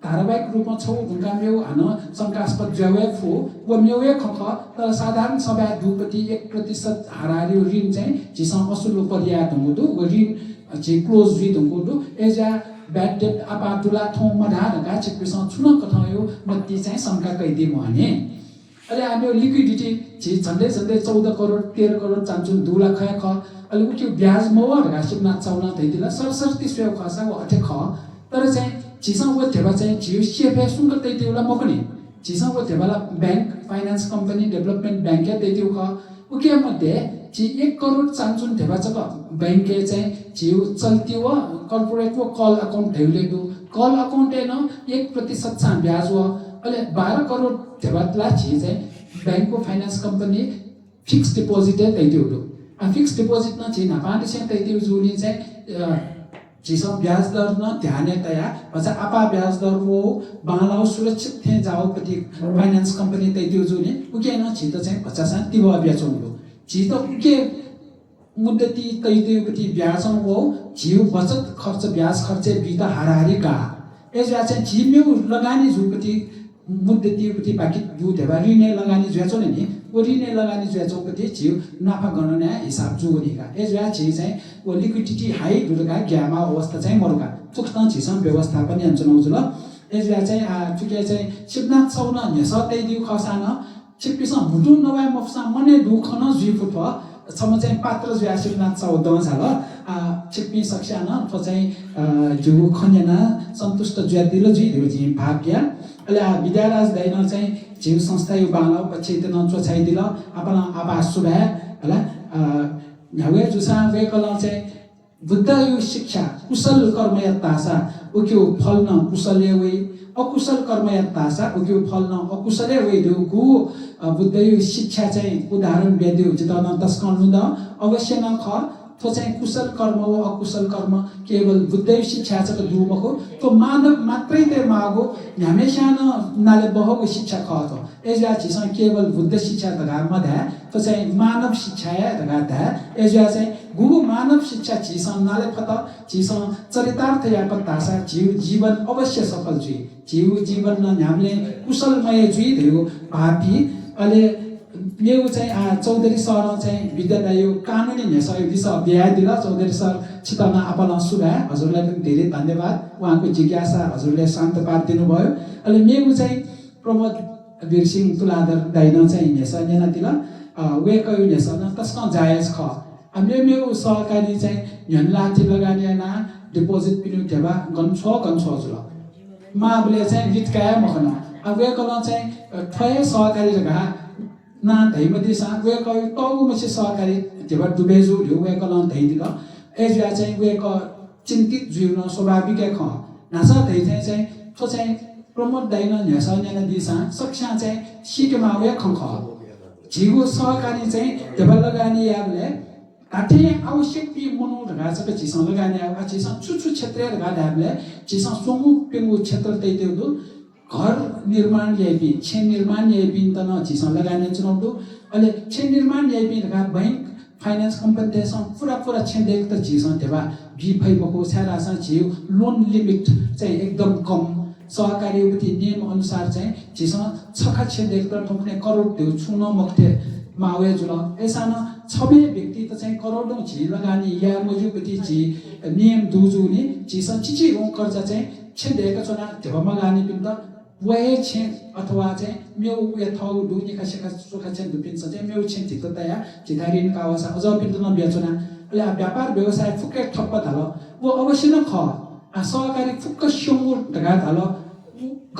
धारावाहिक रूपमा छौ ढुङ्गा मेउ हान शङ्कास्पद ज्यावे फु व मेउए खख तर साधारण सभा दुपति 1% हाराहारी ऋण चाहिँ झिसँग असुल उपर या ढुङ्गुदु व ऋण झि क्लोज रि ढुङ्गुदु एजा ब्याड डेट आपातुला थौ मधा ढका छिपिसँग छुन कथायो मत्ती चाहिँ शङ्का कैदी भने अहिले हामी लिक्विडिटी झि झन्डै 14 करोड 13 करोड चान्चु 2 लाख ख अहिले उठ्यो ब्याज मो ढका सिपना चाउना थैदिला सरसर्ती स्वेव खसा व अठे ख तर चाहिँ झिसँग व थेबा चाहिँ झिउ सीएफए सुंग तैतिउला मकनी झिसँग व थेबाला bank finance company development bank या तैतिउ ख उके मध्ये झि 1 करोड चान्चुन थेबा चक बैंक चाहिँ झिउ चल्ती व कर्पोरेट व कल अकाउन्ट थैले दु कल अकाउन्ट न 1% चा ब्याज व अहिले 12 करोड थेबाला झि चाहिँ बैंक को फाइनान्स कंपनी फिक्स डिपोजिट तैतिउ दु फिक्स डिपोजिट न झि नापाने से तैतिउ जुनी चाहिँ जिसम ब्याज दर न ध्याने तया भचा आपा ब्याज दर वो बालाउ सुरक्षित थे जाओ पति फाइनान्स कंपनी तै दिउ जुने उके न छित चाहिँ भचासा तिबा ब्याचोंलो छित उके मुद्दती तै दिउ पति ब्याजन वो जिउ बचत खर्च ब्याज खर्चे बिता हाराहारी का एजा चाहिँ जिमेउ लगानी जुपति मुद्दती पति बाकी दु देबा ऋण लगानी ज्याचो नि वो ऋण लगानी ज्याचो पति जिउ नाफा गणना हिसाब जुगनिका एजा छि चाहिँ वो लिक्विडिटी हाई दुलका ग्यामा अवस्था चाहिँ मरुका चुक्ता छिसम व्यवस्थापन यन्चनौ जुल एजा चाहिँ ठुके चाहिँ शिवनाथ सौना नेस तै दिउ खसान छिपिस मुटु नवा मफसा मने दुख न जुइ फुट सम चाहिँ पात्र जुया शिवनाथ सौ दन झाल छिपि सक्सान त चाहिँ जु खन्याना सन्तुष्ट जुया दिल जुइ दिउ जि भाग्य अले विद्याराज दैन चाहिँ जीव संस्था यो बाला पछि त चोछाइ दिल आपला आवास सुभा हला न्यावे जुसा वे कला चाहिँ बुद्ध यो शिक्षा कुशल कर्मयतासा उक्यो फल न कुशलले वे अकुशल कर्मयतासा उक्यो फल न अकुशलले वे दु गु बुद्ध यो शिक्षा चाहिँ उदाहरण बेदिउ जितन तस्कन नुद अवश्य न ख तो चाहिँ कुशल कर्म व अकुशल कर्म केवल बुद्धै शिक्षा छ दुमको तो मानव मात्रै ते मागो हमेशा न नाले बहको शिक्षा ख त एजा छिसन केवल बुद्ध शिक्षा दगा मधा तो चाहिँ मानव शिक्षा या दगा धा एजा चाहिँ गुरु मानव शिक्षा छिसन नाले फत छिसन चरितार्थ या पतासा जीवन अवश्य सफल जुइ जीवन न हामीले कुशलमय जुइ दियो भापी अले यो चाहिँ चौधरी सर चाहिँ विद्यालय यो कानुनी नेसयो दिशा अध्याय दिला चौधरी सर छितना आपला सुभा हजुरलाई पनि धेरै धन्यवाद उहाँको जिज्ञासा हजुरले शान्त पार्दिनु भयो अहिले मेगु चाहिँ प्रमोद वीरसिंह तुलाधर दाइन चाहिँ नेस नेना दिला वेक यो नेस न तस्क जायज ख मेउ सहकारी चाहिँ न्यनलाथि लगानी ना डिपोजिट पिनु देबा गन्छ जुल माबले चाहिँ लिटकाया मखन वेकल चाहिँ ठय सहकारी जगा ना धैमती सा वे कय तगु मसे सहकारी देबा दुबेजु ल्यु वे कलन धै दिल एजा चाहिँ वे क चिन्तित जीवन स्वाभाविक ख नासा धै चाहिँ तो चाहिँ प्रमोद दैन न्यासा न्याना दिसा सक्षा चाहिँ सिकेमा वे खख जीव सहकारी चाहिँ देबा लगानी याबले आथे आवश्यक पि मनु ढगा छ छिसन लगानी आ छिसन छुछु क्षेत्र ढगा दाबले छिसन सोमु पेंगु क्षेत्र तै देउ घर निर्माण ल्याइपि छे निर्माण ल्याइपि त न छिसन लगानी चुनौदु अहिले छे निर्माण ल्याइपि ढगा बैंक फाइनान्स कंपनी देसन पुरा छे देख त छिसन देबा बी फै बको छारासा छिउ लोन लिमिट चाहिँ एकदम कम सहकारी उपति नियम अनुसार चाहिँ छिसन छखा छे देख त ठोक्ने करोड देउ छुन मक्थे मावे जुल एसान छबे व्यक्ति त चाहिँ करोडौं छि लगानी या मजुपति छि नियम दुजुनी छिसन चिची रों कर्ज चाहिँ छे देका चना देबा मगानी पिन त वहे छे अथवा चाहिँ मेउ उया थौ दुनी खसेका सुखा छे दुपिन चाहिँ मेउ छे थिक तया जिधारिन कावसा अझ पिन न बेचना ले व्यापार व्यवसाय फुक्के ठप्प थाल वो अवश्य न ख सहकारी फुक्क सिंगु ढगा थाल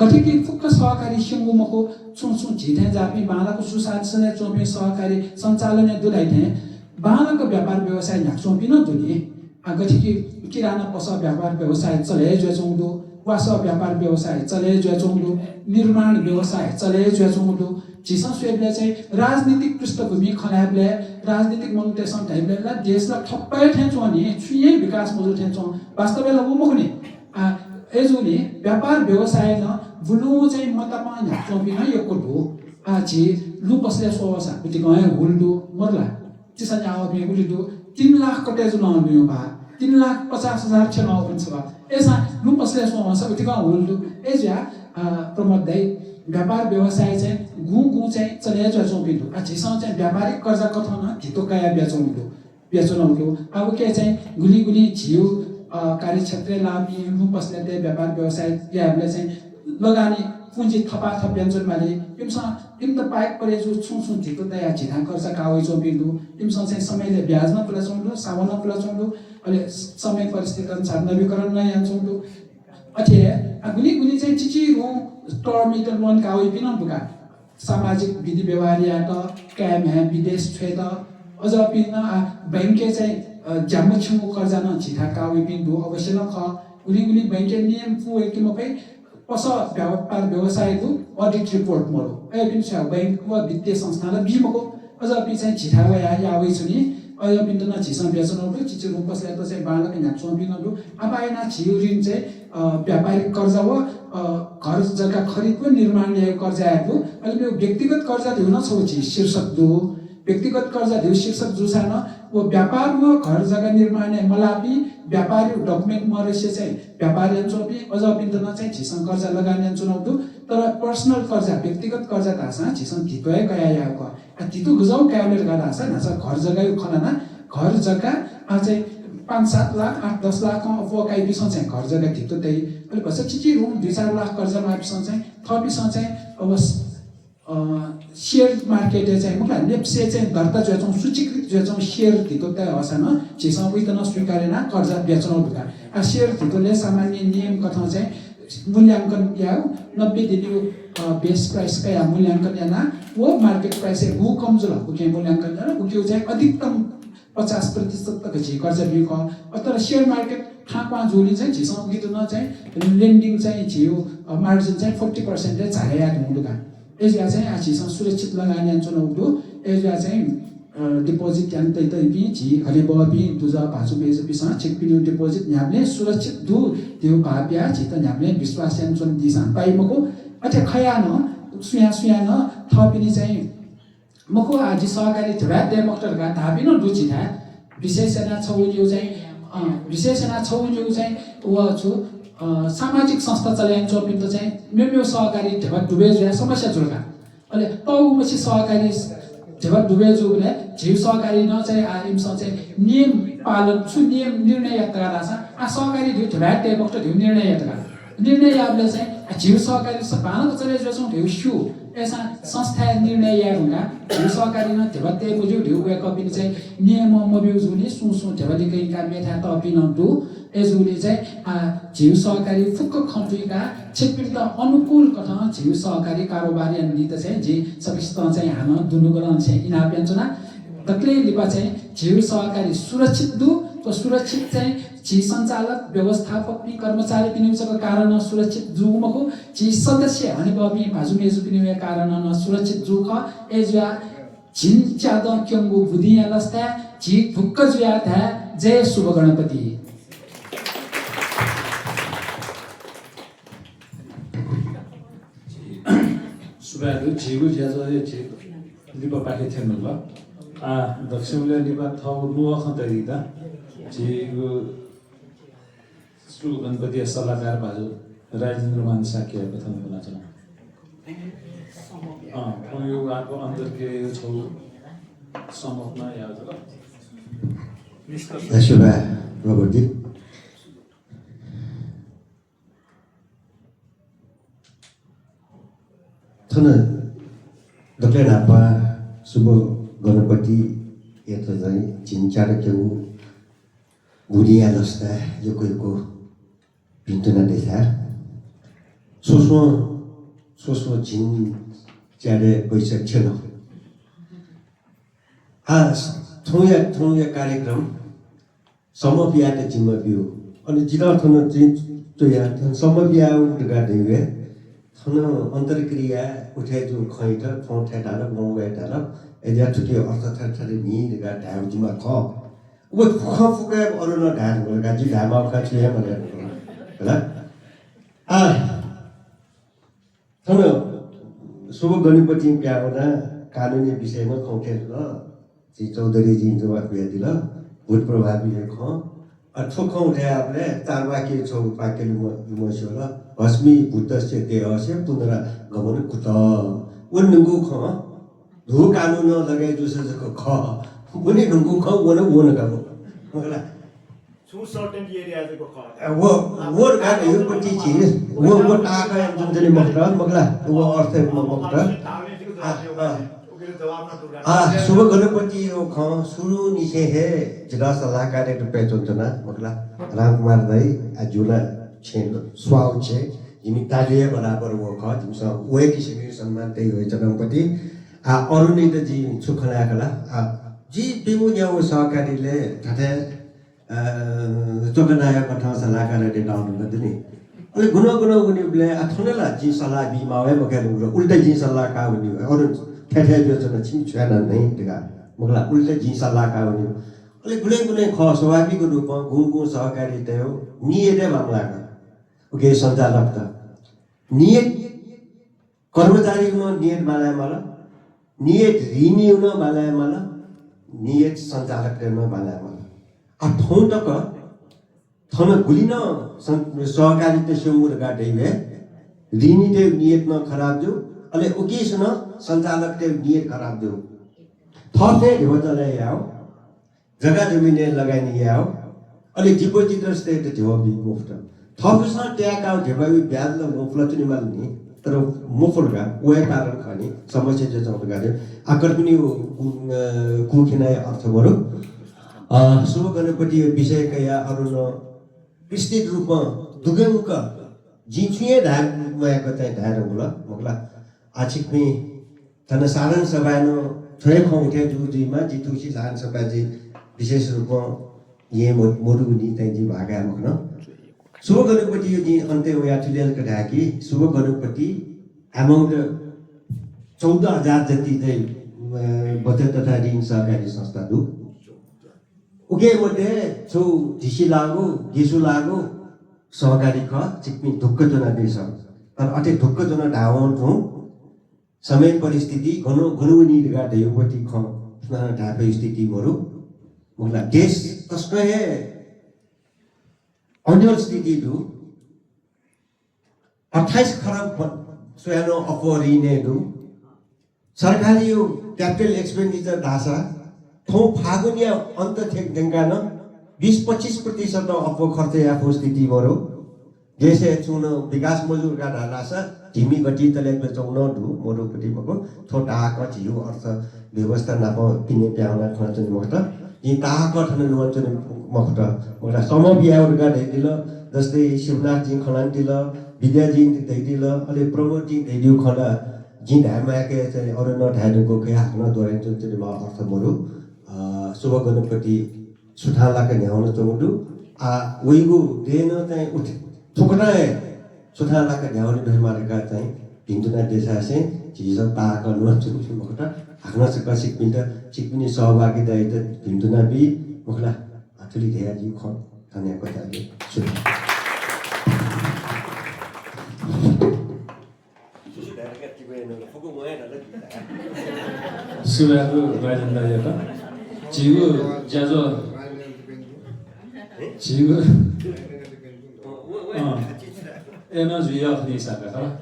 गठिकी फुक्क सहकारी सिंगु मको छुछु झिथे जापी बालाको सुशासन चोपे सहकारी सञ्चालन दुलाई थे बालाको व्यापार व्यवसाय नाक्सो पिन दुनी गठिकी किराना पसल व्यापार व्यवसाय चले जोचौदो वास व्यापार व्यवसाय चले जोचौदो निर्माण व्यवसाय चले जोचौदो जिसा स्वेबले चाहिँ राजनीतिक पृष्ठभूमि खनाबले राजनीतिक मोनिटेसन टाइपले देशलाई ठप्पै ठेचो नि छुए विकास मजु ठेचो वास्तवले उमुखने एजुनी व्यापार व्यवसाय न बुलु चाहिँ मतमा नाक्सो पिन यो कोडो 지 루퍼스레 소와사 우리 거에 홀도 몰라 지산이 아홉이 우리도 3 लाख कटे जुन लियो बा 3,50,000 छनाउ पनि छ बा एसा लुपसले सोमा उति का होल्डु एजा प्रमोद दाइ व्यापार व्यवसाय चाहिँ गु चाहिँ चले जाछौ बिन्दु छिसौ चाहिँ व्यापारिक कर्जा कथन धितो काया बेचौँ अब के चाहिँ गुली छिउ कार्यक्षेत्र लामी लुपसले दे व्यापार व्यवसाय याले चाहिँ लगानी पुँजी थप व्यञ्जन माले इमसँग इम त पाइक परे जो छु धितो दया झिना कर्जा कावै चौ बिन्दु इमसँग चाहिँ समयले ब्याजमा पुलाचौँ सावना पुलाचौँ अहिले समय परिस्थिति अनुसार नवीकरण नयाँ चौँ अथे गुली चाहिँ चिचिरो टर्मिटल लोन कावै बिन बुका सामाजिक विधि व्यवहार या त क्याम है विदेश छे त अझ पिन बैंके चाहिँ ज्यामु छु कर्जा न झिना कावै बिन्दु अवश्य न ख गुली बैंके नियम पुए कि मकै पस व्यापार व्यवसायको अडिट रिपोर्ट मरो ए पिन छ बैंक वा वित्तीय संस्थानले बिमको अझ पि चाहिँ झिठा वा यावै छु नि अझ पिन त न झिसन बेचनहरु चिचो रूपसले त चाहिँ बालक यहाँ चोपिनहरु अब आएना छिउ ऋण चाहिँ व्यापारिक कर्जा वा घर जग्गा खरिद वा निर्माण ल्याएको कर्जाहरु अहिले यो व्यक्तिगत कर्जा दिउन छ शीर्षक 2 व्यक्तिगत कर्जा दिउ शीर्षक जुसान वो व्यापार व घर जग्गा निर्माण मलापी व्यापारी डकुमेन्ट मरेसे चाहिँ व्यापारी चोपी अझ पिन्तन चाहिँ झिसन कर्जा लगानी चुनाउदु तर पर्सनल कर्जा व्यक्तिगत कर्जा तासा झिसन धितोय कया याको धितु गुजाउ क्यालेट गर्दा छ नासा घर जग्गा यो खनाना घर जग्गा चाहिँ 5-7 लाख 8-10 लाख अफवाकाइ बिसं चाहिँ घर जग्गा धितो त्यही अहिले भन्छ चिची रुम 2-4 लाख कर्जा मापिसं चाहिँ थपिसं चाहिँ अब शेयर मार्केट चाहिँ मुखला नेप्से चाहिँ दर्ता जोचौं सूचीकृत जोचौं शेयर धितो त हसन जेसँग उही त नस्वीकारेन कर्जा बेचौं बुका आ शेयर धितोले सामान्य नियम कथा चाहिँ मूल्याङ्कन या 90 दिनको बेस प्राइस का या मूल्याङ्कन याना वो मार्केट प्राइस है वो कम जो के मूल्याङ्कन याना वो चाहिँ अधिकतम 50% तक चाहिँ कर्जा बिको तर शेयर मार्केट ठाकमा जोली चाहिँ झिसँग उही त न चाहिँ लेन्डिङ चाहिँ छियो मार्जिन चाहिँ 40% चाहिँ झाया हुँदुका एजा चाहिँ आछिसँग सुरक्षित लगानी चुनाउदो एजा चाहिँ डिपोजिट यान तै तै बि झि हले बबि दुजा भाजु बेज बिसा चेक पिनु डिपोजिट न्याबले सुरक्षित दु त्यो भाप्या झि त न्याबले विश्वास यान चुन दिसा पाइमको अथे खया न सुया न थपिनी चाहिँ मको आजि सहकारी झडा दे मक्टर गा धाबिन रुचि था विशेषना छौ यो चाहिँ विशेषना छौ यो चाहिँ व छु सामाजिक संस्था चलाइन चोपिन त चाहिँ मेम्यो सहकारी ढेबा डुबेज या समस्या जुर्का अहिले तौपछि सहकारी ढेबा डुबेज उले झिउ सहकारी न चाहिँ आइमसँग चाहिँ नियम पालन छु नियम निर्णय यात्रा रासा आ सहकारी ढिउ ढेबा ते मक्टर ढिउ निर्णय यात्रा निर्णय याबले चाहिँ झिउ सहकारी सपान चले जसो ढिउ शु ऐसा संस्था निर्णय या हुँदा झिउ सहकारी न ढेबा ते बुझ्यौ ढिउ वे कपिन चाहिँ नियम मबिउ जुनी सुसु ढेबा दिकै का मेथा त अपिन दु एजुले चाहिँ झिउ सहकारी फुक्क खन्टुका छिपिन्त अनुकूल कथा झिउ सहकारी कारोबारी अनि त चाहिँ जे सकिस्त चाहिँ हान दुनुगरण चाहिँ इना व्यञ्जना तक्ले लिपा चाहिँ झिउ सहकारी सुरक्षित दु तो सुरक्षित चाहिँ झि सञ्चालक व्यवस्थापक कर्मचारी पिनिउसको कारण सुरक्षित जुमको झि सदस्य अनि बबी भाजु मेजु पिनिउ कारण न सुरक्षित जुख एजुया झिन च्याद क्यंगु बुदिया लस्ता झि फुक्क जुया था जय शुभ गणपति सुबारु झिगु ज्याजो लिपा पाके थेन ल दक्षिणले लिपा थौ नुवा खतरिदा झिगु श्री गणपति सल्लाहकार भाजु राजेन्द्र मान साके प्रथम बोला छ यो आको अंदर के छौ समोपना याद ल यसोबा रोबर्टी थन दक्ले नापा शुभ गणपति यता चाहिँ चिन्चार केउ बुढिया जस्ता यो कोहीको भिन्तुना देशा सोस्नो झिन च्याडे पैसा छेन थौया कार्यक्रम समबिया त जिम्मा बियो अनि जिल्ला थन तो या समबिया उठगा देवे थन अन्तरक्रिया उठे जो खैट थौठा डाल मौगा डाल एजा ठुके अर्थ थरथरे निगा ढाउ जिम्मा ख वो फुका अरु न ढाड गगा जि ढामा का छे भनेर होला थन शुभ गणपति प्याउना कानुनी विषयमा खौठे ल जी चौधरी जी जवाब दिल भूत प्रभावी ख ठोखौ उठे आपले चार वाक्य छौ वाक्य लुमसो ल भस्मी भूतस्य देहस्य पुनरा गमन कुत उन्नुगु ख धु कानुन लगाइ जुसको ख उनी नुगु ख वन गमो मगला Two certain areas को खा वो का यो पति चीज वो टाका जुन मगला मगला वो अर्थ मगला शुभ गणपति यो ख सुरु निसे हे जिल्ला सल्लाहकार रूपे चोजना मगला रामकुमार दाई आजुला छेन स्वाउ छे जिमी तालिए बराबर वो ख जिमसा ओए किसिमको सम्मान त्यही हो गणपति अरुणित जी सुखला कला जी बिमुन्याउ सहकारीले ठठे चोकनाया कथा सल्लाहकारले डाउन गर्दिने अहिले गुना उनीले आथुनला जी सल्लाह बिमावे मकेर उल्टा जी सल्लाह का उनी अरु ठेठे योजना छिम छ्याना नै दिगा मगला उल्टा जी सल्लाह का उनी अहिले गुने ख स्वाभाविक रूपमा गुङगु सहकारी त्यो नियतै मामलाको ओके सञ्चालक त नियत कर्मचारीमा नियत मालाय मला नियत रिन्युन मालाय मला नियत सञ्चालक रेन मालाय मला ठौँ तक थन गुलिन सहकारी ते सेमुर गाडेवे ऋणी ते नियत न खराब जो अले उकेसन सञ्चालक ते नियत खराब जो थपे ढोजले याओ जग्गा जमिने लगाइने याओ अले डिपोजिट स्टे ते जो बि मुफ्त थपस ट्याका ढेबाइ ब्याज ल मुफ्त नि माल्ने तर मुफुलगा ओए कारण खनि समस्या जे चौक गाडे आकर पनि कुखिनाय अर्थ बरु शुभ गणपति विषयका या अरु न विस्तृत रूपमा दुगमुख जिछुए ढाक भएको चाहिँ ढाएर होला मगला आछिकमी तन साधारण सभा न थ्रे खौठे जुजीमा जितुसी साधारण सभा जी विशेष रूपमा ये मोरुनी चाहिँ जी भागा मखन शुभ गणपति यो जी अन्त्य या तुलेल कढाकी शुभ गणपति अमाउन्ट 14,000 जति चाहिँ बचत तथा ऋण सहकारी संस्था दु उके मध्ये छु ढिसी लागु गिसु लागु सहकारी ख चिकमी ढुक्क जना देश तर अटे ढुक्क जना ढावन छु समय परिस्थिति घनुनी गाडे योपति ख ढापे स्थिति मरु मुला देश कसको हे अन्य स्थिति दु 28 खरब स्वयनो अफोरिने दु सरकारी यो क्यापिटल एक्सपेन्डिचर ढासा थौ फागुनिया अन्त ठेक्डेङ्गान 20-25% अफो खर्च आफू स्थिति बरो देशे चुन विकास मजदुर का ढालासा ढिमी गति तले बेचौन दु मोरोपति मको छोटा आक जिउ अर्थ व्यवस्था नाप पिने प्याउना खर्चन मक्त यी ताक ठन नचन मक्त मोला समबियावर गा दैदिल जस्तै शिवनाथ जी खलान दिल विद्या जी दैदिल अले प्रमोद जी दैदिउ खला जी धामाके चाहिँ अरु न ढाडको के हाक्न दोरे जुन मा अर्थ मरु शुभ गणपति सुठालाका न्याउन चौडु वइगु देन चाहिँ उठ थुकनाए सुठालाका न्याउन धर्मारेका चाहिँ हिन्दुना देशासे जिज ताक नचुन मखटा हाक्न सकसिक पिन्ट चिकपिनी सहभागिता त हिन्दुना बि मखला आथुली धेया जी ख धन्यवाद ताले सुन सुबाको राजेन्द्र याता 지구 자주 지구 에너지야 니사가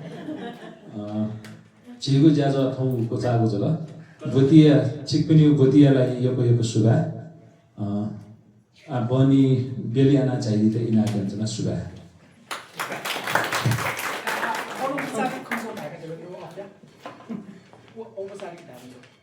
지구 자주 통고 자고 저가 부티야 직분이 부티야लाई यो सुबा बनी बेलियाना चाहिए त इनागन्जना सुबा औपचारिक खर्च भएको थियो यो औपचारिक